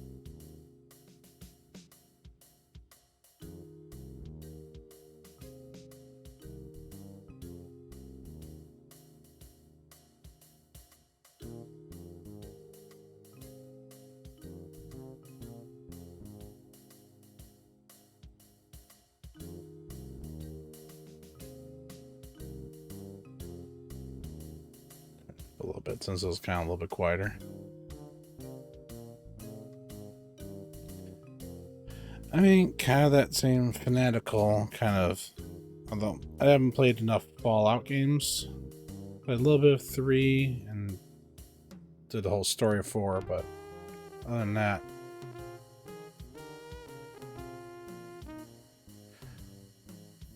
A little bit since it was kind of a little bit quieter. I mean, kind of that same fanatical kind of. Although I haven't played enough Fallout games, but a little bit of 3 and did the whole story of 4. But other than that,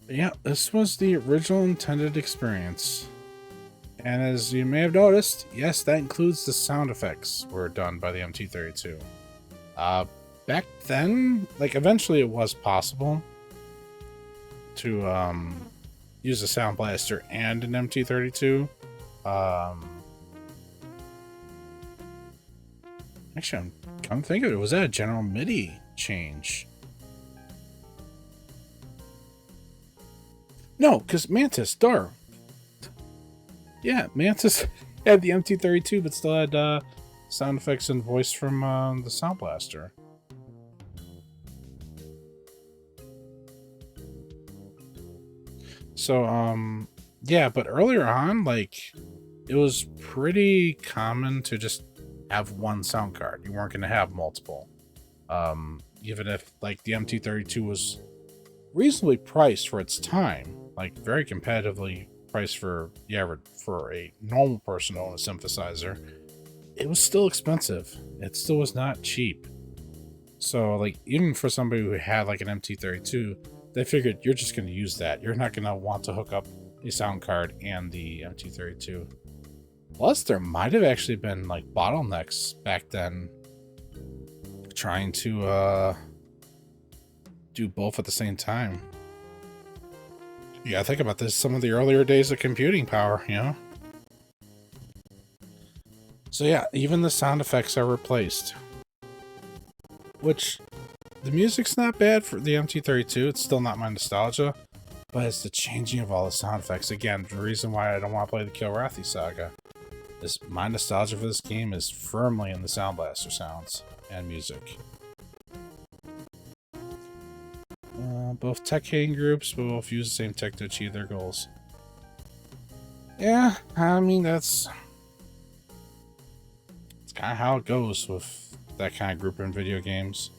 yeah, this was the original intended experience. And as you may have noticed, yes, that includes the sound effects were done by the MT32. Back then, like eventually it was possible to use a Sound Blaster and an MT32. Actually, come think of it, was that a general MIDI change? No, because Mantis, Dar. Yeah, Mantis had the MT32, but still had sound effects and voice from the Sound Blaster. So, yeah, but earlier on, like, it was pretty common to just have one sound card. You weren't going to have multiple. Even if, like, the MT32 was reasonably priced for its time, like, very competitively priced for a normal person to own a synthesizer, it was still expensive. It still was not cheap. So, like, even for somebody who had, like, an MT32, they figured you're just going to use that. You're not going to want to hook up a sound card and the MT32. Plus, there might have actually been, like, bottlenecks back then trying to do both at the same time. Yeah, think about this. Some of the earlier days of computing power, you know? So yeah, even the sound effects are replaced. Which, the music's not bad for the MT32. It's still not my nostalgia. But it's the changing of all the sound effects. Again, the reason why I don't want to play the Kilrathi Saga is my nostalgia for this game is firmly in the Sound Blaster sounds and music. Both tech hating groups both use the same tech to achieve their goals. Yeah, I mean, it's kind of how it goes with that kind of group in video games.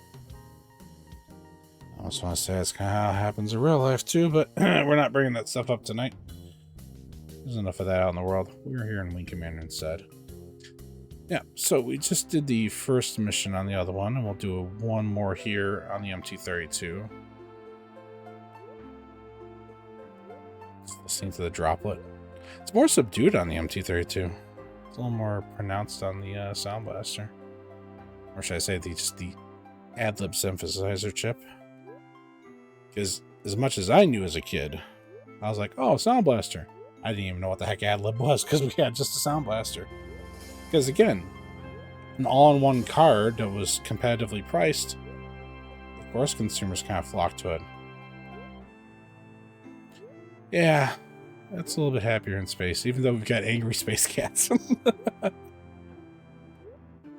I also want to say it's kind of how it happens in real life too, but we're not bringing that stuff up tonight. There's enough of that out in the world. We're here in Wing Commander instead. Yeah, so we just did the first mission on the other one, and we'll do one more here on the MT32. Listening to the droplet. It's more subdued on the MT32. It's a little more pronounced on the Sound Blaster. Or should I say just the ad-lib synthesizer chip? Because as much as I knew as a kid, I was like, oh, Sound Blaster. I didn't even know what the heck ad-lib was because we had just a Sound Blaster. Because again, an all-in-one card that was competitively priced, of course consumers kind of flocked to it. Yeah, that's a little bit happier in space, even though we've got angry space cats.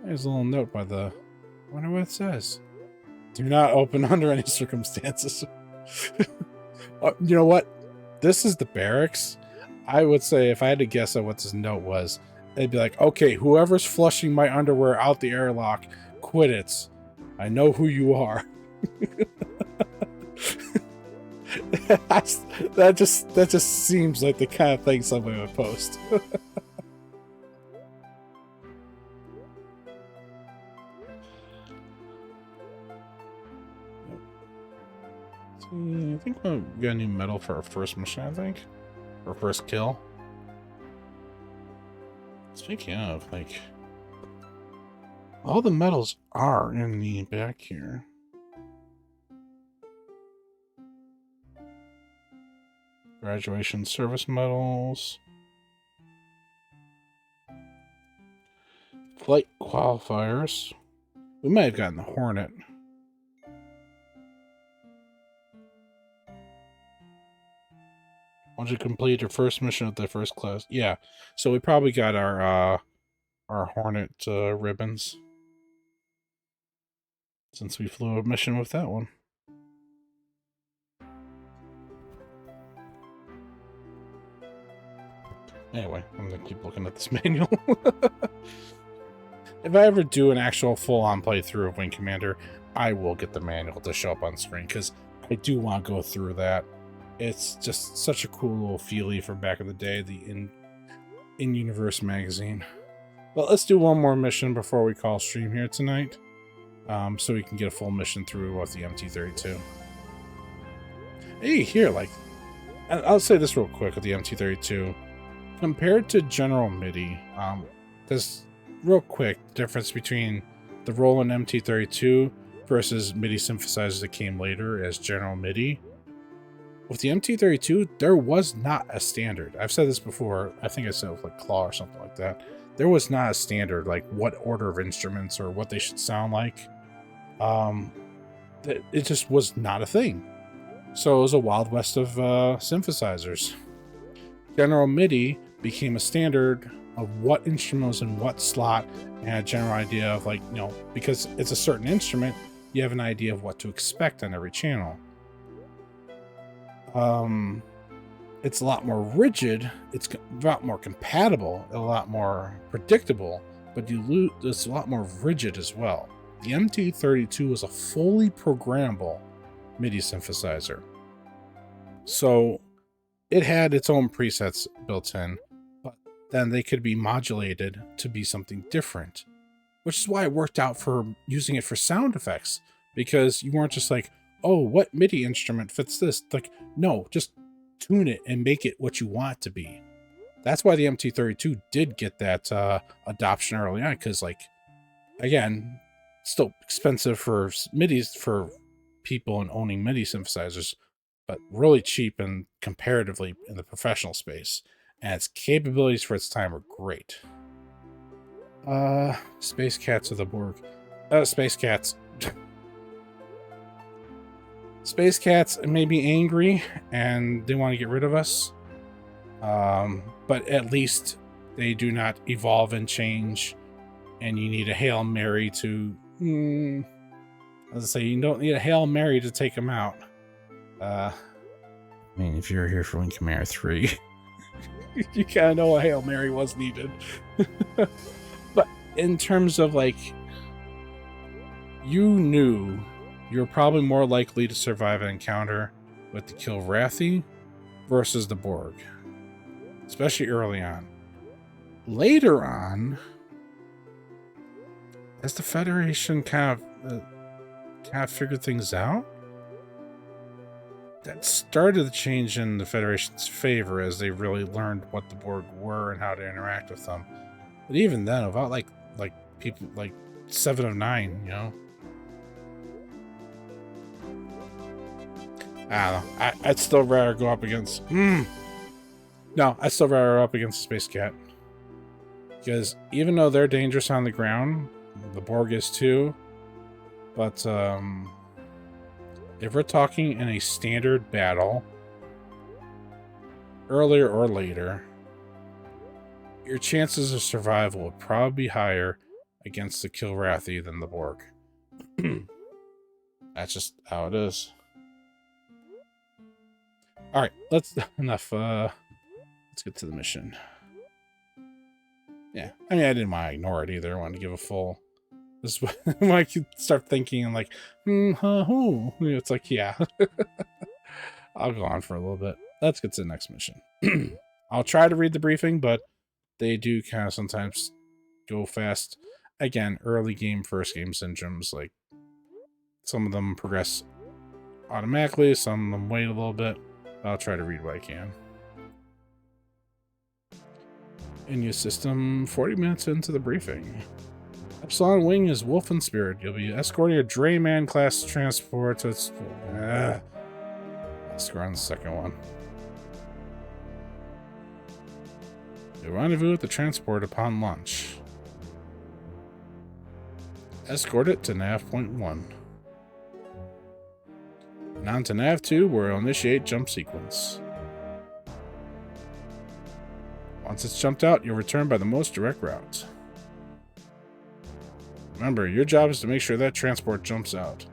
There's a little note by the... I wonder what it says. Do not open under any circumstances. You know what? This is the barracks. I would say if I had to guess at what this note was, they'd be like, okay, whoever's flushing my underwear out the airlock, quit it. I know who you are. that just seems like the kind of thing somebody would post. I think we got a new medal for our first mission, I think. Or first kill. Speaking of, like, all the medals are in the back here. Graduation service medals. Flight qualifiers. We might have gotten the Hornet. Once you complete your first mission with the first class. Yeah, so we probably got our Hornet ribbons. Since we flew a mission with that one. Anyway, I'm gonna keep looking at this manual. If I ever do an actual full-on playthrough of Wing Commander, I will get the manual to show up on screen, because I do want to go through that. It's just such a cool little feelie from back in the day, the In-Universe magazine. But let's do one more mission before we call stream here tonight, so we can get a full mission through with the MT32. Hey, here, like, I'll say this real quick with the MT32. Compared to General MIDI, there's real quick difference between the Roland MT32 versus MIDI synthesizers that came later as General MIDI. with the MT-32, there was not a standard. I've said this before. I think I said it with like Claw or something like that. There was not a standard, like what order of instruments or what they should sound like. It just was not a thing. So it was a wild west of synthesizers. General MIDI became a standard of what instrument was in what slot, and a general idea of, like, you know, because it's a certain instrument, you have an idea of what to expect on every channel. It's a lot more rigid, it's a lot more compatible, a lot more predictable, but it's a lot more rigid as well. The MT-32 was a fully programmable MIDI synthesizer. So it had its own presets built in, but then they could be modulated to be something different, which is why it worked out for using it for sound effects, because you weren't just like, oh, what MIDI instrument fits this? Like, no, just tune it and make it what you want it to be. That's why the MT-32 did get that adoption early on, because, like, again, still expensive for MIDIs for people and owning MIDI synthesizers, but really cheap and comparatively in the professional space. And its capabilities for its time are great. Space Cats of the Borg. Space Cats. Space Cats may be angry and they want to get rid of us. But at least they do not evolve and change. And you need a Hail Mary to... as I say, you don't need a Hail Mary to take them out. I mean, if you're here for Wing Commander 3, you kind of know a Hail Mary was needed. But in terms of, like, you knew you were probably more likely to survive an encounter with the Kilrathi versus the Borg, especially early on. Later on, as the Federation kind of figured things out, that started to change in the Federation's favor as they really learned what the Borg were and how to interact with them. But even then, about like people like 7 of 9, you know. I don't know. I'd still rather go up against. No, I'd still rather go up against a Space Cat, because even though they're dangerous on the ground, the Borg is too. But if we're talking in a standard battle, earlier or later, your chances of survival would probably be higher against the Kilrathi than the Borg. That's just how it is. All right, enough. Let's get to the mission. Yeah, I mean, I didn't want to ignore it either. I wanted to give a full. This is when I could start thinking and like, who? It's like, yeah. I'll go on for a little bit. Let's get to the next mission. I'll try to read the briefing, but they do kind of sometimes go fast. Again, early game, first game syndromes. Like, some of them progress automatically, some of them wait a little bit. I'll try to read what I can. In your system, 40 minutes into the briefing. Epsilon Wing is Wolf and Spirit. You'll be escorting a Drayman class transport to its... Let's go on the second one. You'll rendezvous with the transport upon launch. Escort it to Nav Point 1. And on to Nav 2, where it'll initiate jump sequence. Once it's jumped out, you'll return by the most direct route. Remember, your job is to make sure that transport jumps out.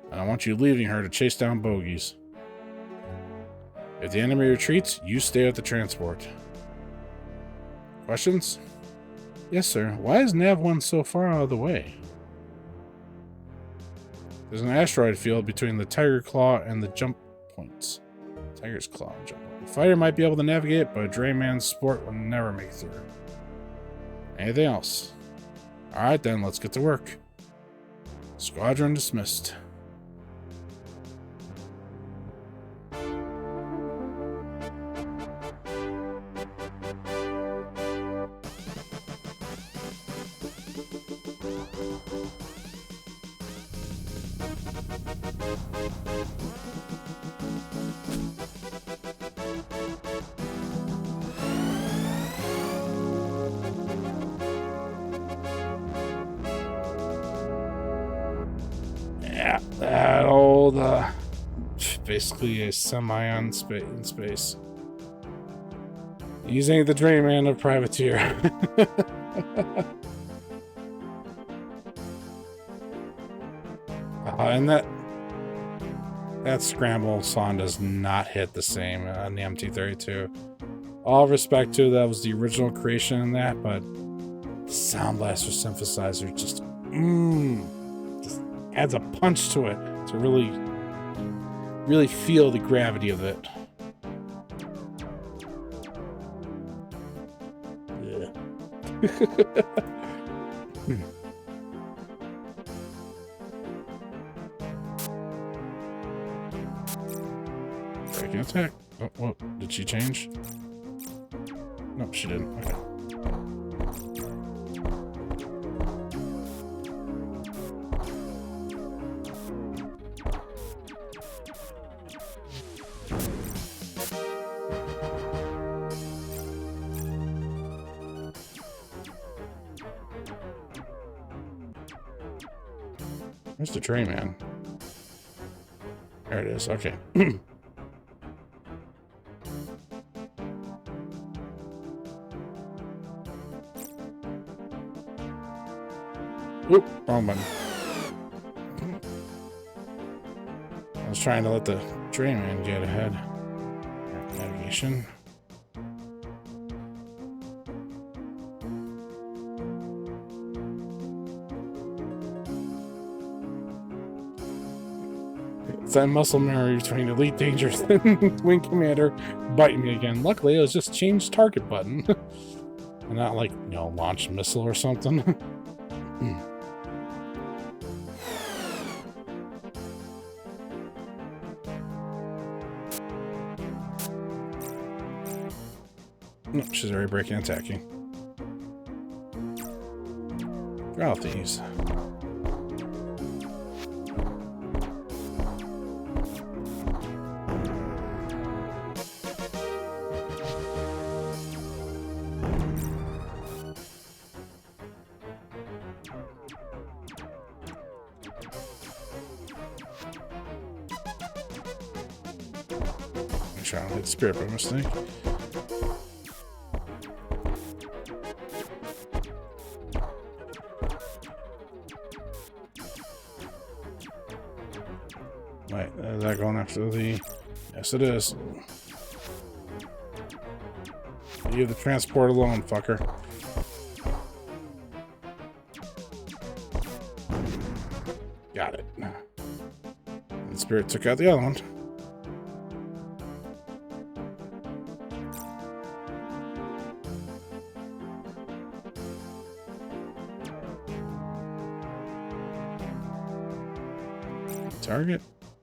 And I want you leaving her to chase down bogeys. If the enemy retreats, you stay at the transport. Questions? Yes, sir. Why is Nav 1 so far out of the way? There's an asteroid field between the Tiger Claw and the jump points. Tiger's Claw and jump point. The fighter might be able to navigate it, but a Drayman's sport will never make through. Anything else? Alright then, let's get to work. Squadron dismissed. basically a semi in space. Using the Drayman of Privateer. And that scramble song does not hit the same on the MT-32. All respect to that was the original creation in that, but the Sound Blaster synthesizer just adds a punch to it to really feel the gravity of it. Breaking attack. Oh, whoa. Did she change? Nope, she didn't. Okay. Where's the tray, man? There it is. Okay. Oop, wrong button. I was trying to let the Drayman get ahead. Navigation. It's that muscle memory between Elite Dangerous and Wing Commander biting me again. Luckily, it was just change target button. And not like, you know, launch missile or something. Nope, she's already breaking and attacking. Growth these. Make sure I don't hit Spirit by mistake. Wait, is that going after the... Yes, it is. Leave the transport alone, fucker. Got it. And Spirit took out the other one. Target.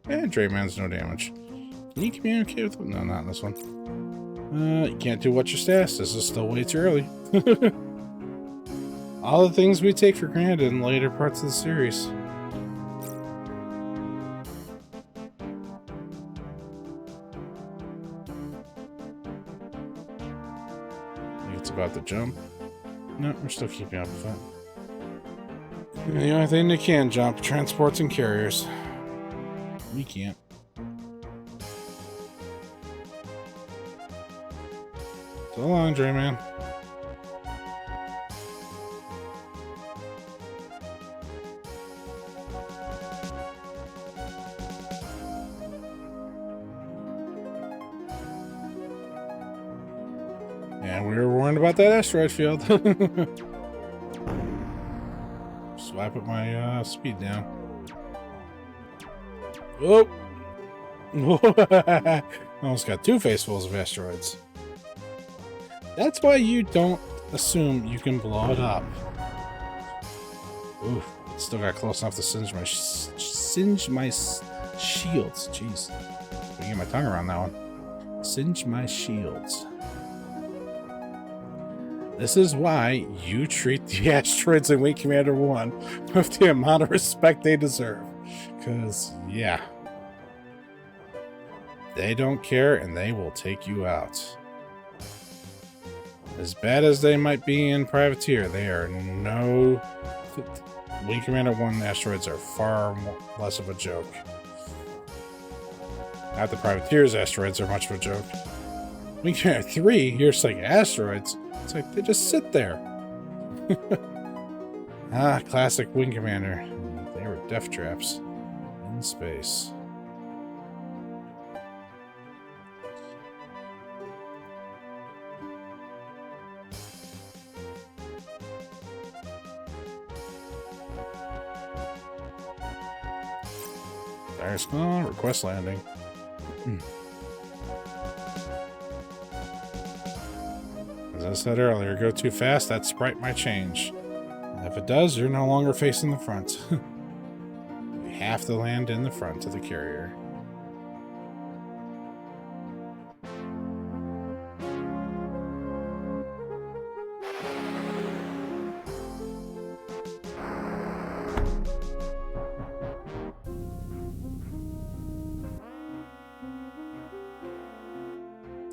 And Drayman's no damage. Can you communicate with them? No, not in this one. You can't do what your status is. It's still way too early. All the things we take for granted in later parts of the series. I think it's about the jump. No, we're still keeping up with that. The only thing they can jump, transports and carriers. We can't. So long, Drayman. And we were warned about that asteroid field. So I put my speed down. Oh! Almost got two facefuls of asteroids. That's why you don't assume you can blow it up. Oof, still got close enough to singe my shields. Jeez, I get my tongue around that one. Singe my shields. This is why you treat the asteroids in Wing Commander 1 with the amount of respect they deserve. Because, yeah. They don't care and they will take you out. As bad as they might be in Privateer, they are no... Wing Commander 1 asteroids are far less of a joke. Not the privateers' asteroids are much of a joke. Wing Commander 3, you're just like asteroids. It's like they just sit there. Ah, classic Wing Commander. They were death traps in space. There's request landing. As I said earlier, go too fast, that sprite might change. If it does, you're no longer facing the front. You have to land in the front of the carrier.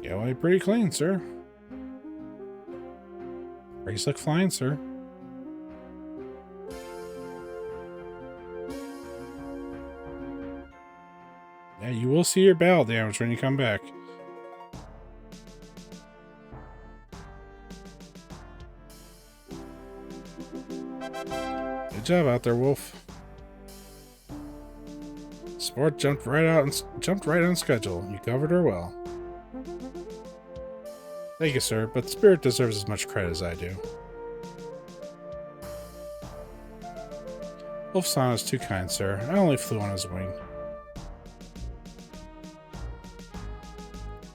Yeah, well, pretty clean, sir. Race look fine, sir. Yeah, you will see your battle damage when you come back. Good job out there, Wolf. Sport jumped right on schedule. You covered her well. Thank you, sir, but Spirit deserves as much credit as I do. Wolf-san is too kind, sir. I only flew on his wing.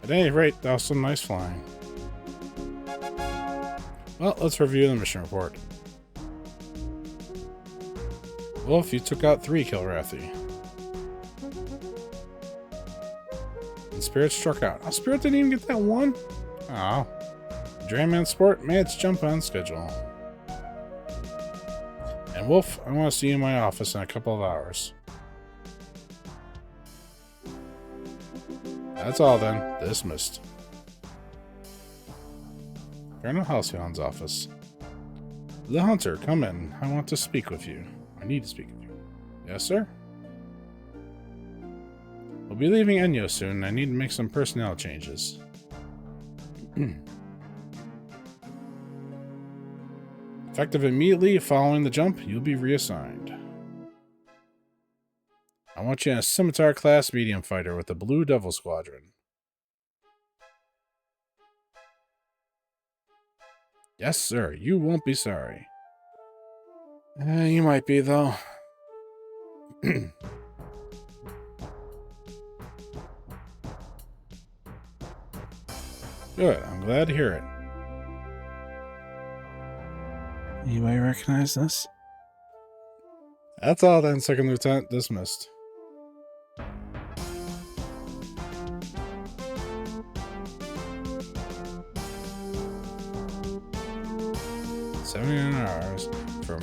At any rate, that was some nice flying. Well, let's review the mission report. Wolf, you took out 3 Kilrathi. And Spirit struck out. Oh, Spirit didn't even get that one? Oh. Drainman Sport made its jump on schedule. And Wolf, I want to see you in my office in a couple of hours. That's all then. Dismissed. Colonel Halcyon's office. The Hunter, come in. I want to speak with you. I need to speak with you. Yes, sir? We'll be leaving Enyo soon. I need to make some personnel changes. Effective immediately following the jump, you'll be reassigned. I want you in a Scimitar-class medium fighter with the Blue Devil Squadron. Yes, sir. You won't be sorry. You might be, though. Good. I'm glad to hear it. Anybody recognize this? That's all then, Second Lieutenant. Dismissed. $79 for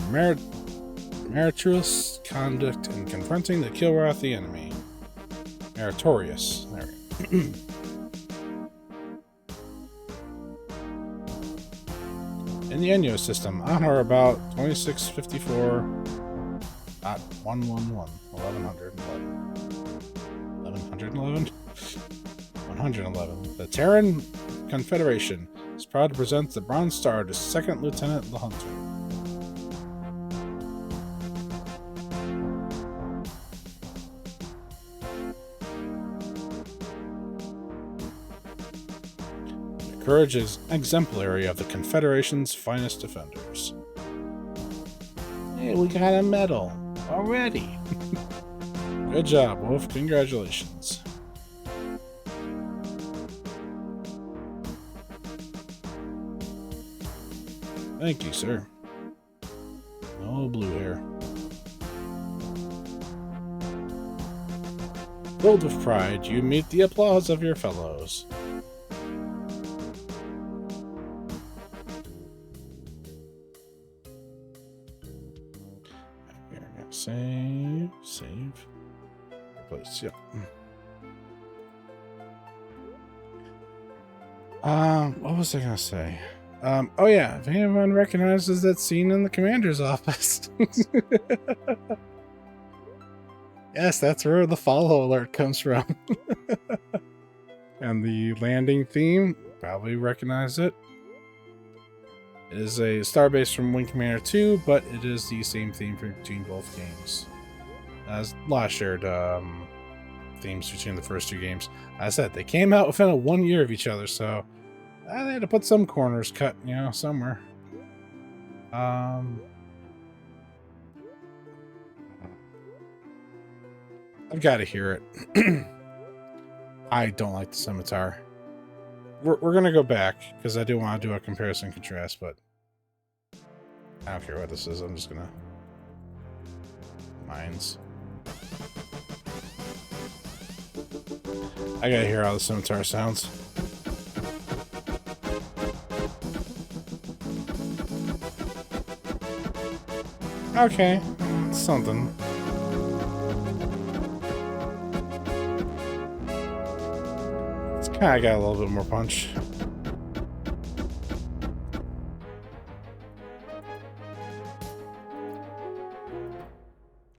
meritorious conduct in confronting the Kilrathi enemy. Meritorious. There we go. In the Enyo system, on or about 2654.1111. The Terran Confederation is proud to present the Bronze Star to Second Lieutenant the Hunter. Courage is exemplary of the Confederation's finest defenders. Hey, we got a medal already. Good job, Wolf. Congratulations. Thank you, sir. No blue hair. Filled with pride, you meet the applause of your fellows. Save. Replace, yep. What was I gonna say? Oh yeah, if anyone recognizes that scene in the commander's office. Yes, that's where the follow alert comes from. And the landing theme, probably recognize it. It is a starbase from Wing Commander 2, but it is the same theme between both games. There's a lot of shared themes between the first two games. As I said, they came out within a 1 year of each other, so they had to put some corners cut, somewhere. I've got to hear it. I don't like the scimitar. We're gonna go back because I do want to do a comparison and contrast, but I don't care what this is. I'm just gonna mines. I gotta hear how the scimitar sounds. Okay, it's something. It's kind of got a little bit more punch.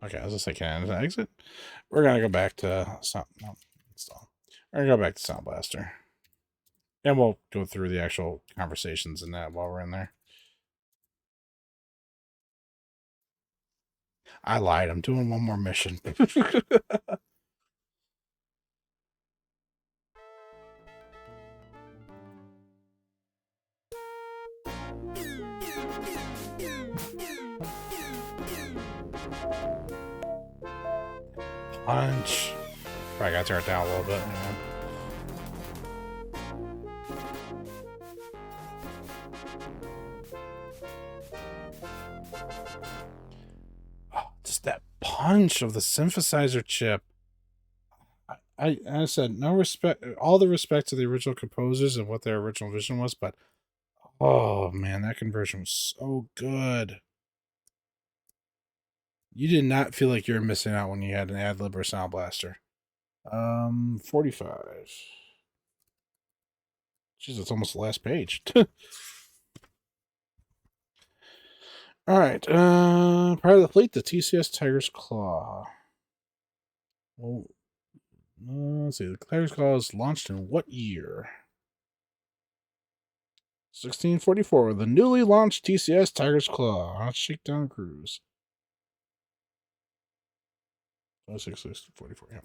Okay, I was just like, can I exit? We're gonna go back to sound. No, install. We're gonna go back to Sound Blaster, and we'll go through the actual conversations and that while we're in there. I lied. I'm doing one more mission. Punch. Probably got to turn it down a little bit. Oh, just that punch of the synthesizer chip. I said no respect, all the respect to the original composers and what their original vision was, but oh man, that conversion was so good. You did not feel like you were missing out when you had an ad lib or Sound Blaster. 45. Jeez, it's almost the last page. All right. Part of the fleet, the TCS Tiger's Claw. Well, let's see. The Tiger's Claw was launched in what year? 1644. The newly launched TCS Tiger's Claw on a shakedown cruise. 1644. Yeah.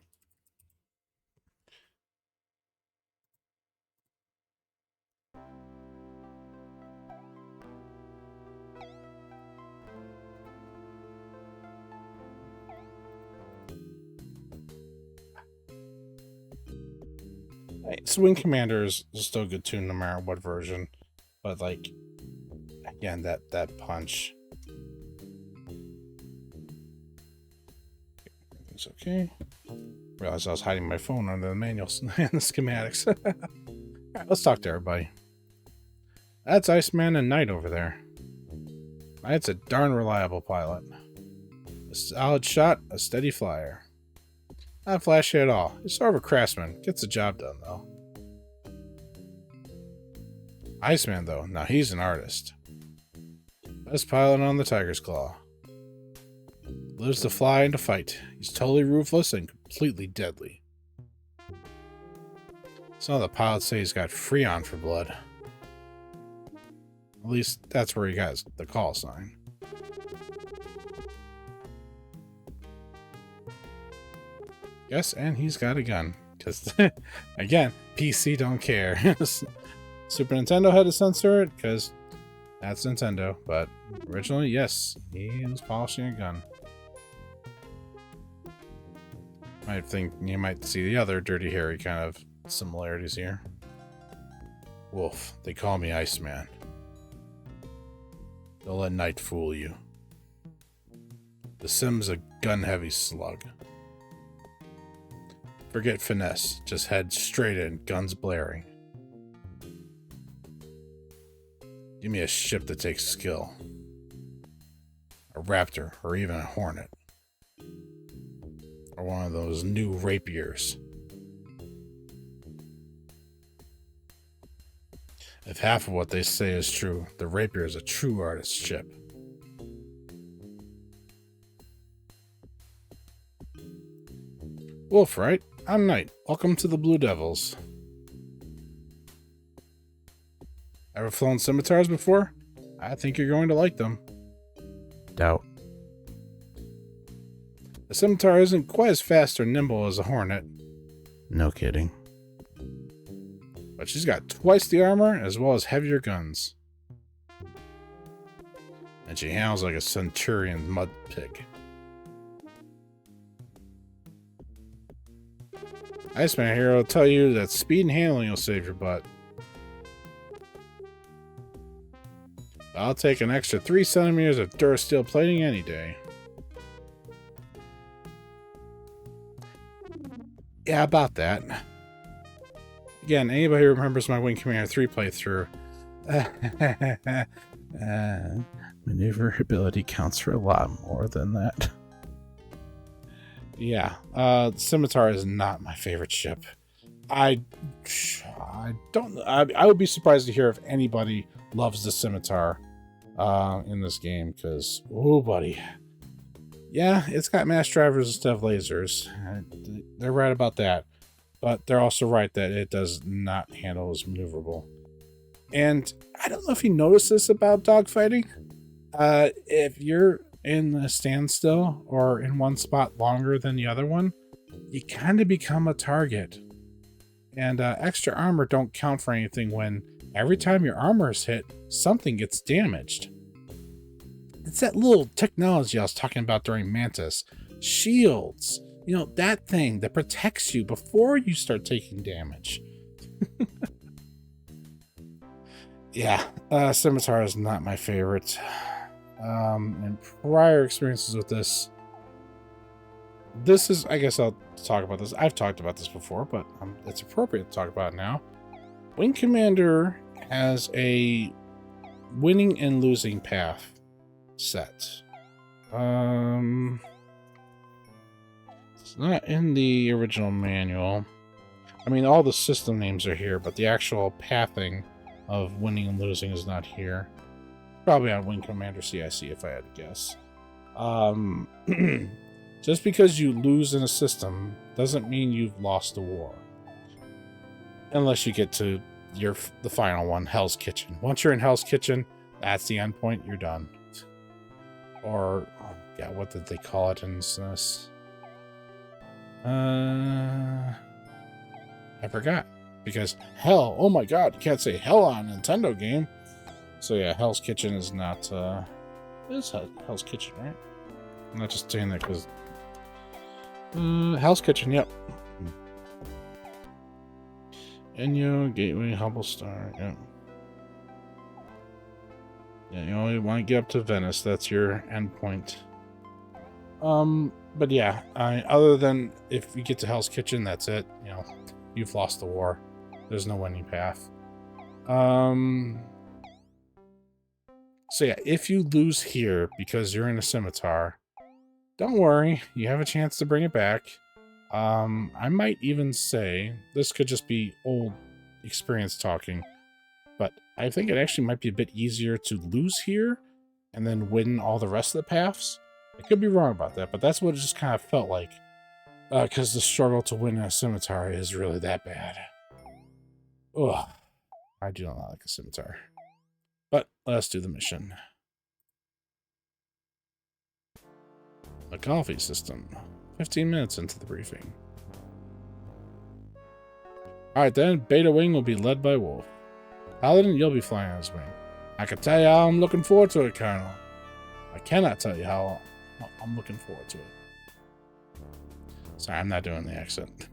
Swing Commander is still a good tune no matter what version, but like again, that punch. It's okay. Realized I was hiding my phone under the manuals and the schematics. All right, let's talk to everybody. That's Iceman and Knight over there. Knight's a darn reliable pilot. A solid shot, a steady flyer. Not flashy at all. He's sort of a craftsman. Gets the job done, though. Iceman, though, now he's an artist. Best pilot on the Tiger's Claw. Lives to fly and to fight. He's totally ruthless and completely deadly. Some of the pilots say he's got Freon for blood. At least that's where he got the call sign. Yes, and he's got a gun. Because, again, PC don't care. Super Nintendo had to censor it because that's Nintendo. But originally, yes, he was polishing a gun. I think you might see the other Dirty Harry kind of similarities here. Wolf, they call me Iceman. Don't let Knight fool you. The Sim's a gun-heavy slug. Forget finesse, just head straight in, guns blaring. Give me a ship that takes skill. A Raptor, or even a Hornet. Or one of those new rapiers. If half of what they say is true, the Rapier is a true artist's ship. Wolf, right? I'm Knight. Welcome to the Blue Devils. Ever flown scimitars before? I think you're going to like them. Doubt. The scimitar isn't quite as fast or nimble as a hornet. No kidding. But she's got twice the armor as well as heavier guns. And she handles like a centurion mud pig. Iceman here will tell you that speed and handling will save your butt. I'll take an extra 3 centimeters of Durasteel plating any day. Yeah, about that. Again, anybody who remembers my Wing Commander 3 playthrough, maneuverability counts for a lot more than that. Yeah, Scimitar is not my favorite ship. I would be surprised to hear if anybody loves the Scimitar in this game, because, oh buddy. Yeah, it's got mass drivers instead of lasers. They're right about that. But they're also right that it does not handle as maneuverable. And I don't know if you notice this about dogfighting. If you're in a standstill or in one spot longer than the other one, you kind of become a target. And extra armor don't count for anything when every time your armor is hit, something gets damaged. It's that little technology I was talking about during Mantis. Shields. You know, that thing that protects you before you start taking damage. Yeah, Scimitar is not my favorite. And prior experiences with this is, I guess I'll talk about this. I've talked about this before, but it's appropriate to talk about it now. Wing Commander has a winning and losing path set. It's not in the original manual. I mean, all the system names are here, but the actual pathing of winning and losing is not here. Probably on Wing Commander CIC, if I had to guess. Just because you lose in a system doesn't mean you've lost a war. Unless you get to the final one, Hell's Kitchen. Once you're in Hell's Kitchen, that's the end point, you're done. Or, yeah, what did they call it in this? I forgot. Because hell, oh my god, you can't say hell on a Nintendo game. So yeah, Hell's Kitchen is not, it is Hell's Kitchen, right? I'm not just saying that because, Hell's Kitchen, yep. Enyo, Gateway, Hubble Star, yep. Yeah, you only want to get up to Venice, that's your endpoint. But yeah, other than if you get to Hell's Kitchen, that's it. You know, you've lost the war. There's no winning path. So yeah, if you lose here because you're in a scimitar, don't worry, you have a chance to bring it back. I might even say, this could just be old experience talking, but I think it actually might be a bit easier to lose here and then win all the rest of the paths. I could be wrong about that, but that's what it just kind of felt like. Because the struggle to win a scimitar is really that bad. Ugh. I do not like a scimitar. But let's do the mission. The coffee system. 15 minutes into the briefing. Alright then, Beta Wing will be led by Wolf. Paladin, you'll be flying on his wing. I can tell you how I'm looking forward to it, Colonel. I cannot tell you how I'm looking forward to it. Sorry, I'm not doing the accent.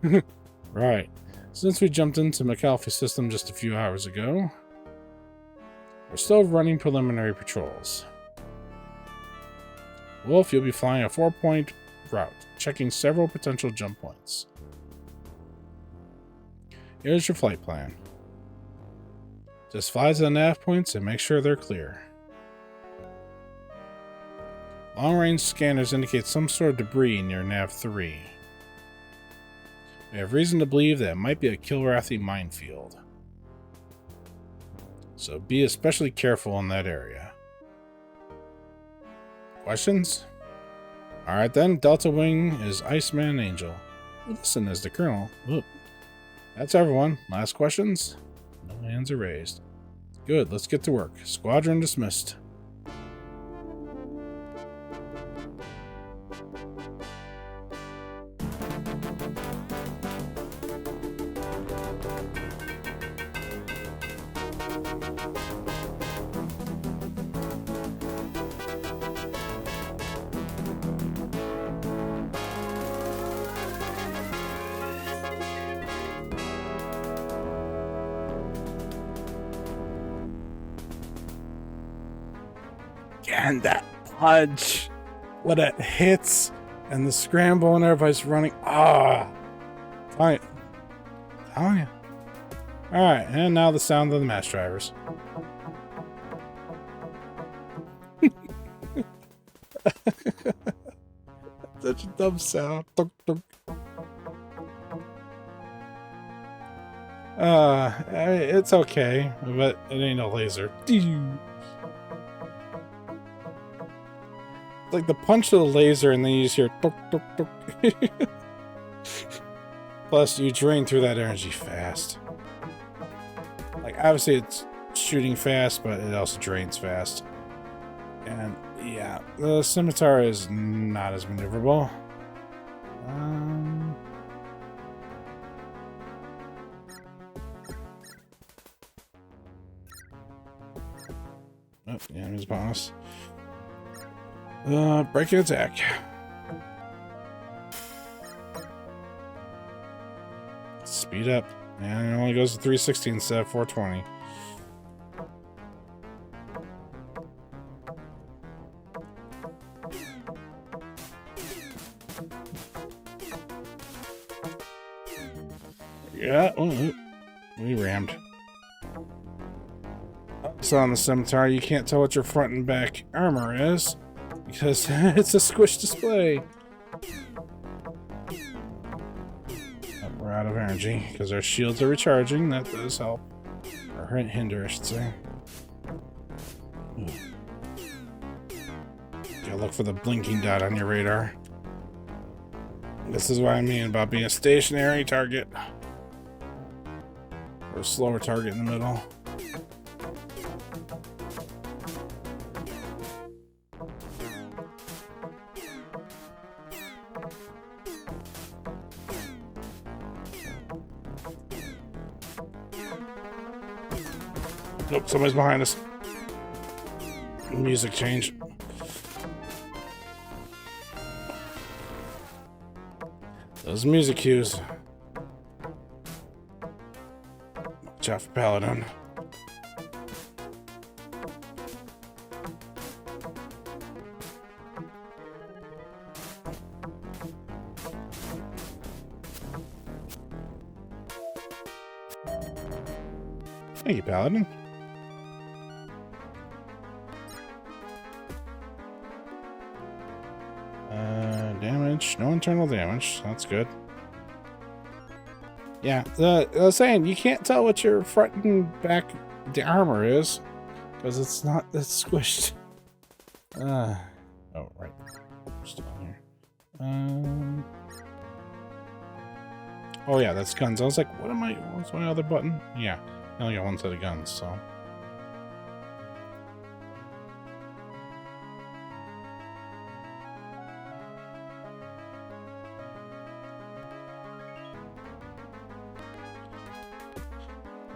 Right. Since we jumped into McAlfee system just a few hours ago, we're still running preliminary patrols. Wolf, you'll be flying a 4-point route, checking several potential jump points. Here's your flight plan. Just fly to the nav points and make sure they're clear. Long-range scanners indicate some sort of debris near Nav 3. We have reason to believe that it might be a Kilrathi minefield. So be especially careful in that area. Questions? Alright then, Delta Wing is Iceman and Angel. Listen, as the Colonel. Oop. That's everyone. Last questions? No hands are raised. Good, let's get to work. Squadron dismissed. And that punch, when it hits, and the scramble and everybody's running. Fine. Telling you. Alright, and now the sound of the mass drivers. Such a dumb sound. It's okay, but it ain't a laser. Like the punch of the laser, and then you just hear tuk, tuk, tuk. Plus, you drain through that energy fast. Like, obviously, it's shooting fast, but it also drains fast. And yeah, the scimitar is not as maneuverable. Oh, the enemy's upon us. Breaking attack. Speed up. And it only goes to 360 instead of 420. Yeah, we rammed. So on the scimitar, you can't tell what your front and back armor is, because it's a squish display. We're out of energy, because our shields are recharging. That does help. Or hinder, I should say. Gotta look for the blinking dot on your radar. This is what I mean about being a stationary target. Or a slower target in the middle. Nope, somebody's behind us. Music change. Those music cues. Watch out for Paladin. Thank you, Paladin. Damage. No internal damage. That's good. Yeah, I was saying, you can't tell what your front and back the armor is, because it's not, it's squished. Oh, right. Still here. Oh yeah, that's guns. I was like, what's my other button? Yeah, I only got one set of guns, so.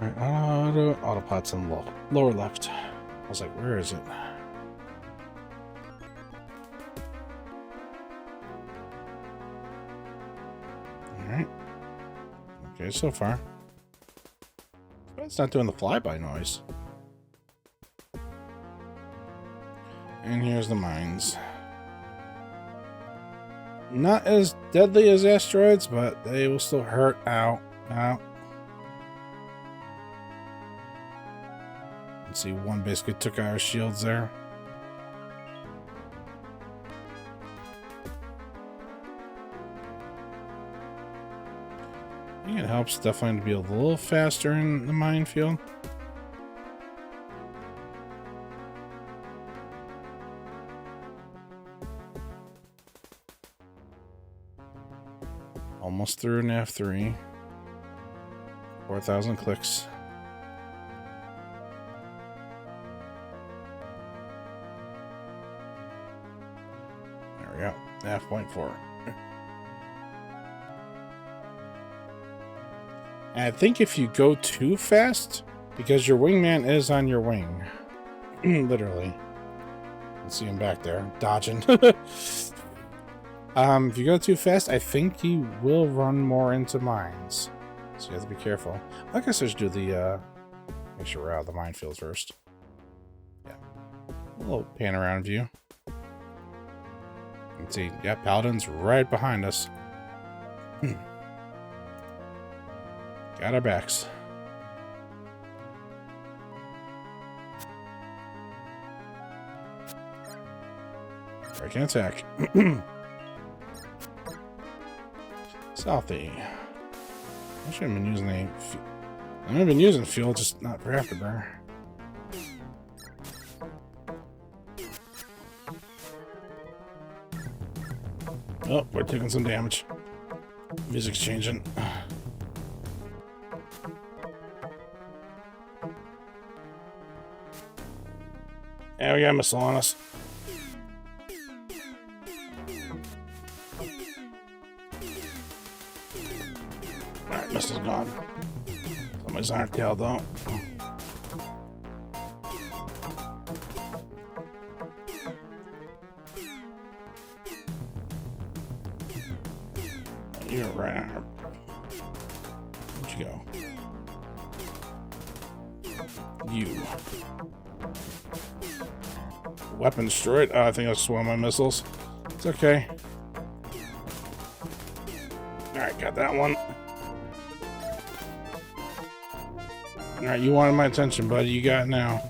Alright, autopilot's in the lower left. I was like, where is it? Alright. Okay, so far. But it's not doing the flyby noise. And here's the mines. Not as deadly as asteroids, but they will still hurt. Ow. Ow. See, one basically took our shields there. I think it helps definitely to be a little faster in the minefield. Almost through an F3. 4,000 clicks. There we go. F.4. And I think if you go too fast, because your wingman is on your wing, literally. You can see him back there, dodging. If you go too fast, I think he will run more into mines. So you have to be careful. I guess I should do the, make sure we're out of the minefield first. Yeah. A little pan around view. You can see, yeah, Paladin's right behind us. Got our backs. I can attack. Southie. I should have been using a... I've been using fuel, just not for afterburner. Oh, we're taking some damage. Music's changing. Yeah, we got a missile on us. Alright, missile's gone. Somebody's on our tail, though. You're right on her. Where'd you go? You. Weapon destroyed. Oh, I think that's one of my missiles. It's okay. Alright, got that one. Alright, you wanted my attention, buddy. You got it now.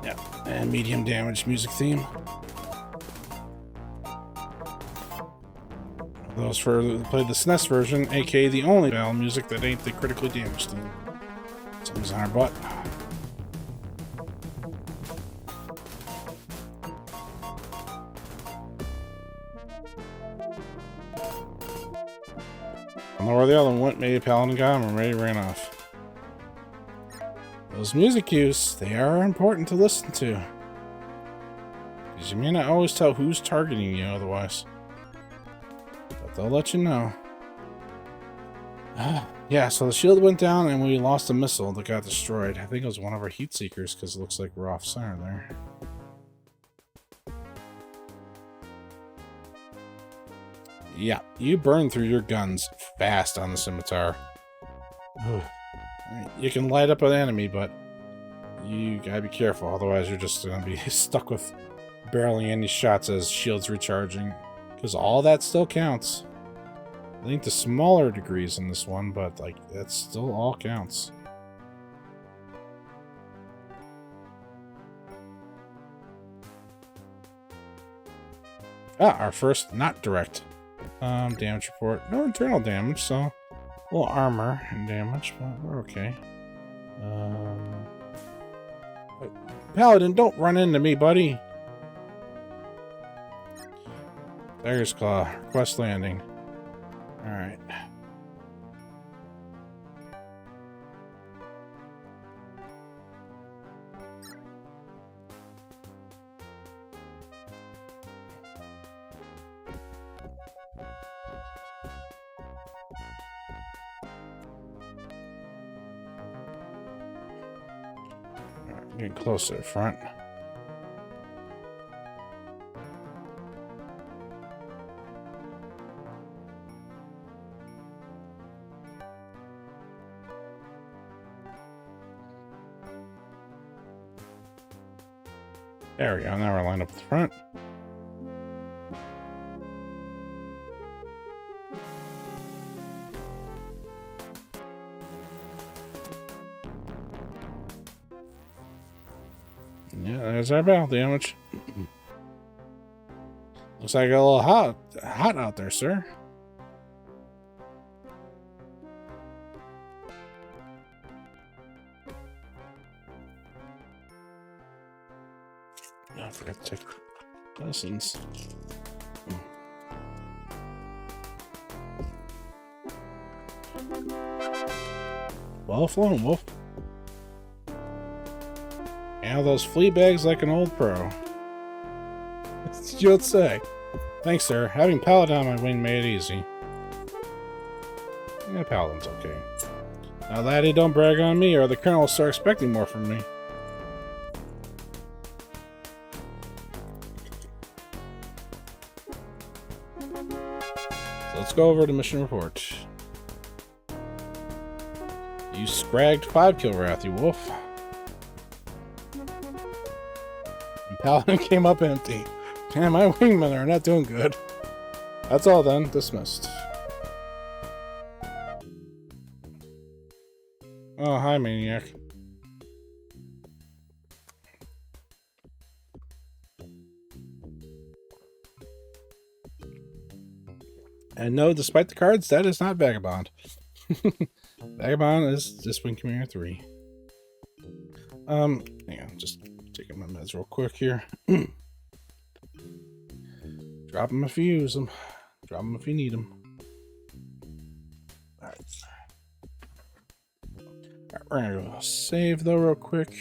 Yeah, and medium damage music theme. Those for play the SNES version, aka the only battle music that ain't the critically damaged theme. Something's on our butt. I don't know where the other one went. Maybe Paladin got him or maybe ran off. Those music cues, they are important to listen to. Because you may not always tell who's targeting you otherwise. But they'll let you know. Yeah, so the shield went down and we lost a missile that got destroyed. I think it was one of our heat seekers because it looks like we're off center there. Yeah, you burn through your guns fast on the scimitar. You can light up an enemy, but you gotta be careful, otherwise you're just gonna be stuck with barely any shots as shields recharging. Because all that still counts. I think the smaller degrees in this one, but like that still all counts. Ah, our first not direct. Damage report. No internal damage, so a little armor and damage, but we're okay. Paladin, don't run into me, buddy. Tiger's Claw. Request landing. Alright. Getting closer to the front. There we go. Now we're lined up at the front. Yeah, there's our battle damage. Looks like a little hot out there, sir. I forgot to take lessons. Well flown, Wolf. Handle those flea bags like an old pro. What you would say? Thanks, sir. Having Paladin on my wing made it easy. Yeah, Paladin's okay. Now, laddie, don't brag on me, or the colonel will start expecting more from me. So let's go over to mission report. You scragged 5 Kilrathi, Wolf. And Paladin came up empty. Man, my wingmen are not doing good. That's all then. Dismissed. Oh, hi, Maniac. And no, despite the cards, that is not Vagabond. Vagabond is just Wing Commander 3. Hang on, just taking my meds real quick here. Drop them if you use them. Drop them if you need them. Alright. We're gonna go save though real quick.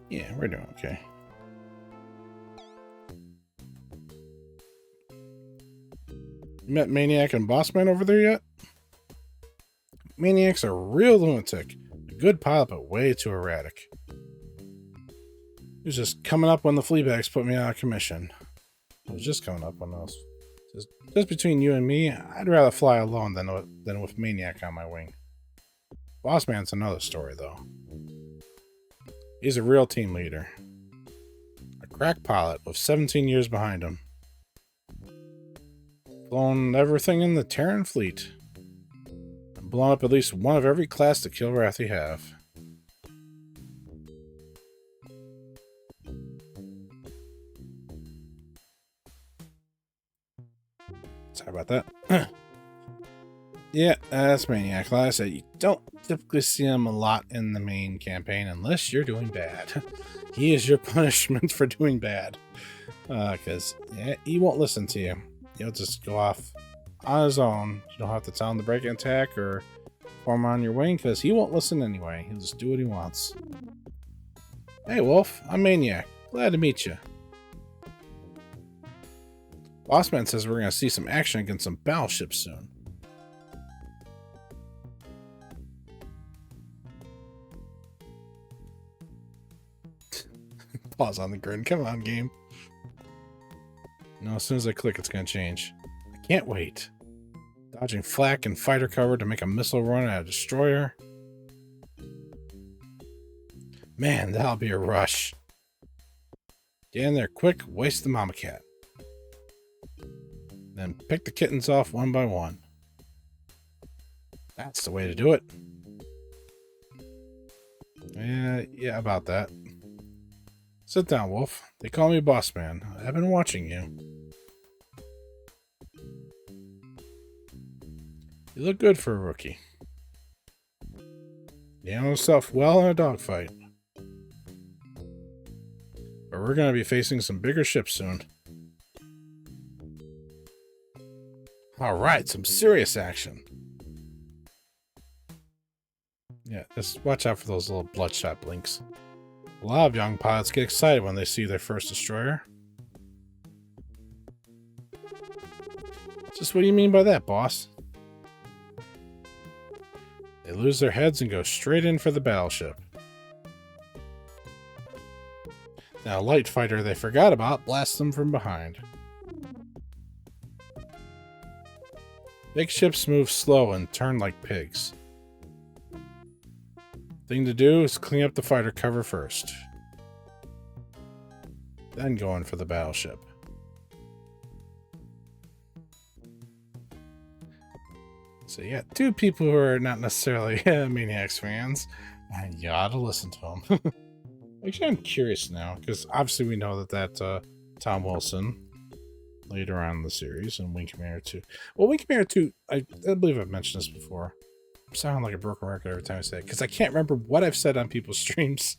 Yeah, we're doing okay. You met Maniac and Bossman over there yet? Maniac's a real lunatic. A good pilot, but way too erratic. He was just coming up when the Fleabags put me out of commission. It was just coming up when I was... Just between you and me, I'd rather fly alone than with Maniac on my wing. Bossman's another story, though. He's a real team leader. A crack pilot with 17 years behind him. Flown everything in the Terran fleet. And blown up at least one of every class the Kilrathi have. Sorry about that. Yeah, that's Maniac. Like I said, you don't typically see him a lot in the main campaign unless you're doing bad. He is your punishment for doing bad. Because he won't listen to you. He'll just go off on his own. You don't have to tell him to break an attack or form on your wing because he won't listen anyway. He'll just do what he wants. Hey, Wolf. I'm Maniac. Glad to meet you. Bossman says we're going to see some action against some battleships soon. Pause on the grin. Come on, game. No, as soon as I click, it's going to change. I can't wait. Dodging flak and fighter cover to make a missile run at a destroyer. Man, that'll be a rush. Get in there quick, waste the mama cat. Then pick the kittens off one by one. That's the way to do it. Yeah, about that. Sit down, Wolf. They call me Bossman. I've been watching you. You look good for a rookie. You handle yourself well in a dogfight. But we're going to be facing some bigger ships soon. Alright, some serious action. Yeah, just watch out for those little bloodshot blinks. A lot of young pilots get excited when they see their first destroyer. Just what do you mean by that, boss? They lose their heads and go straight in for the battleship. Now, a light fighter they forgot about blasts them from behind. Big ships move slow and turn like pigs. Thing to do is clean up the fighter cover first. Then go in for the battleship. So yeah, two people who are not necessarily Maniacs fans. And you ought to listen to them. Actually, I'm curious now, because obviously we know that Tom Wilson, later on in the series, and Wing Commander 2. Well, Wing Commander 2, I believe I've mentioned this before. I sound like a broken record every time I say it, because I can't remember what I've said on people's streams.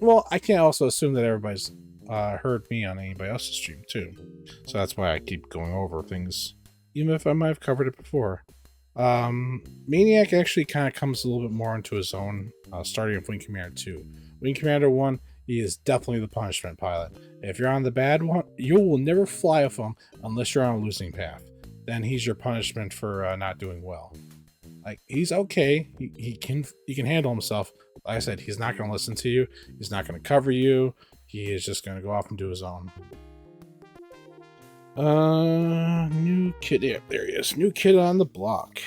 Well, I can't also assume that everybody's heard me on anybody else's stream, too. So that's why I keep going over things even if I might have covered it before. Maniac actually kind of comes a little bit more into his own, starting with Wing Commander 2. Wing Commander 1, he is definitely the punishment pilot. If you're on the bad one, you will never fly with him unless you're on a losing path. Then he's your punishment for not doing well. Like, he's okay. He can handle himself. Like I said, he's not going to listen to you. He's not going to cover you. He is just going to go off and do his own. New kid. Yeah, there he is. New kid on the block.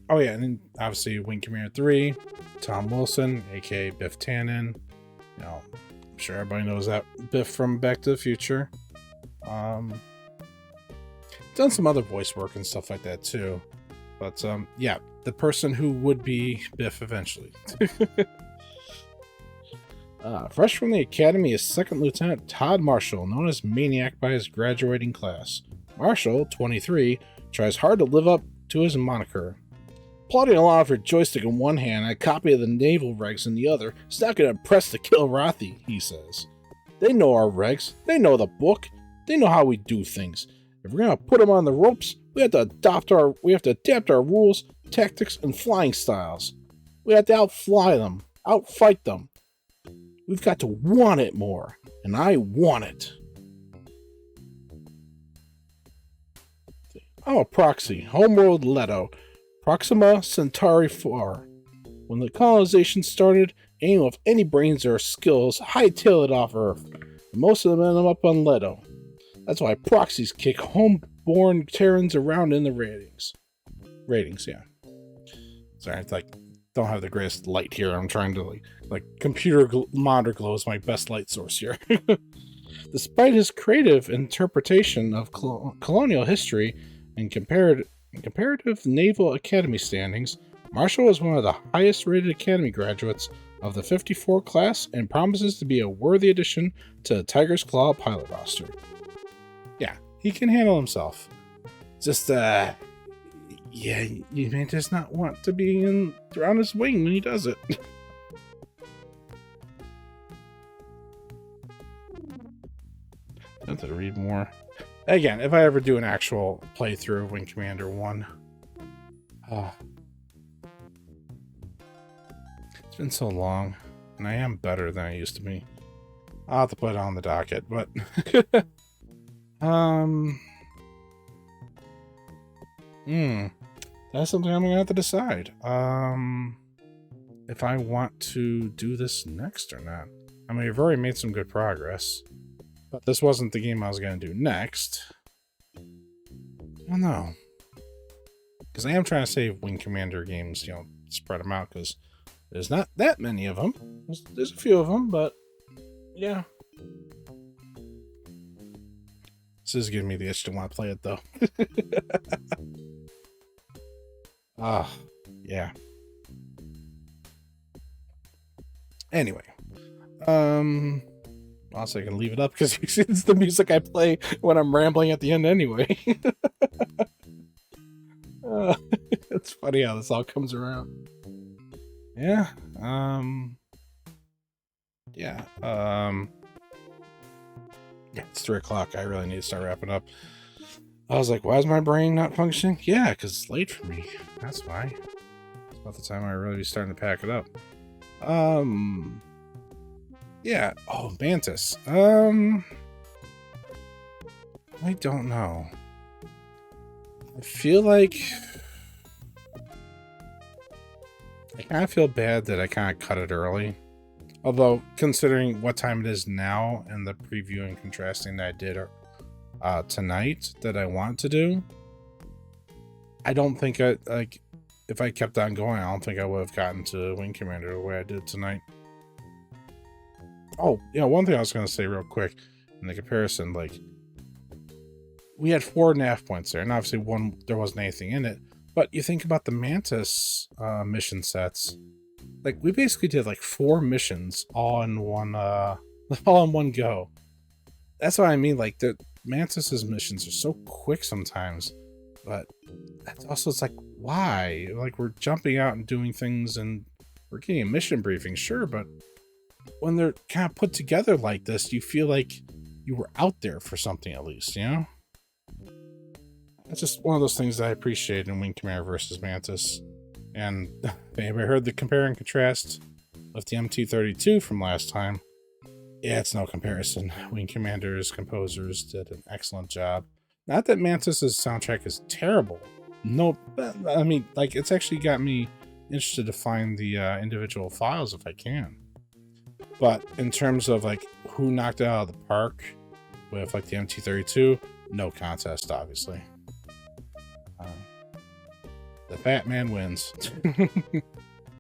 Oh yeah, and then obviously Wing Commander 3, Tom Wilson, aka Biff Tannen. You know, I'm sure everybody knows that Biff from Back to the Future. Done some other voice work and stuff like that too. But yeah, the person who would be Biff eventually. Fresh from the academy is Second Lieutenant Todd Marshall, known as Maniac by his graduating class. Marshall, 23, tries hard to live up to his moniker. Plodding along with her joystick in one hand and a copy of the naval regs in the other, it's not going to impress the Kilrathi, he says. They know our regs, they know the book, they know how we do things. If we're going to put them on the ropes, we have to adapt our rules, tactics, and flying styles. We have to outfly them, outfight them. We've got to want it more, and I want it. I'm a proxy, homeworld Leto, Proxima Centauri 4. When the colonization started, anyone with any brains or skills hightailed it off Earth, and most of them ended up on Leto. That's why proxies kick homeborn Terrans around in the ratings. Yeah. Sorry, it's like, don't have the greatest light here. I'm trying to like computer monitor glow is my best light source here. Despite his creative interpretation of colonial history and comparative naval academy standings, Marshall is one of the highest rated academy graduates of the 54 class and promises to be a worthy addition to the Tiger's Claw pilot roster. Yeah, he can handle himself. Just yeah, you may just not want to be on his wing when he does it. I have to read more. Again, if I ever do an actual playthrough of Wing Commander 1. It's been so long, and I am better than I used to be. I'll have to put it on the docket, but... That's something I'm gonna have to decide. If I want to do this next or not. I mean, we've already made some good progress, but this wasn't the game I was gonna do next. I don't know, because I am trying to save Wing Commander games, you know, spread them out, because there's not that many of them. There's a few of them, but yeah. This is giving me the itch to want to play it, though. Yeah. Anyway. Also, I can leave it up because it's the music I play when I'm rambling at the end anyway. It's funny how this all comes around. Yeah. Yeah. Yeah, it's 3 o'clock. I really need to start wrapping up. I was like, why is my brain not functioning? Yeah, because it's late for me. That's why. It's about the time I really be starting to pack it up. Yeah. Oh, Mantis. I don't know. I feel like... I kind of feel bad that I kind of cut it early. Although, considering what time it is now and the preview and contrasting that I did tonight that I want to do, I don't think if I kept on going, I don't think I would have gotten to Wing Commander the way I did tonight. Oh, yeah, one thing I was going to say real quick in the comparison, like, we had 4 nav points there, and obviously there wasn't anything in it, but you think about the Mantis mission sets, like, we basically did like 4 missions all in one go. That's what I mean, like, the Mantis's missions are so quick sometimes, but that's also, it's like, why? Like, we're jumping out and doing things and we're getting a mission briefing, sure, but when they're kind of put together like this, you feel like you were out there for something at least, you know? That's just one of those things that I appreciate in Wing Commander versus Mantis. And if anybody heard the compare and contrast with the MT-32 from last time, yeah, it's no comparison. Wing Commander's composers did an excellent job. Not that Mantis's soundtrack is terrible. No, I mean, like, it's actually got me interested to find the individual files if I can. But in terms of, like, who knocked it out of the park with, like, the MT-32, no contest, obviously. The fat man wins.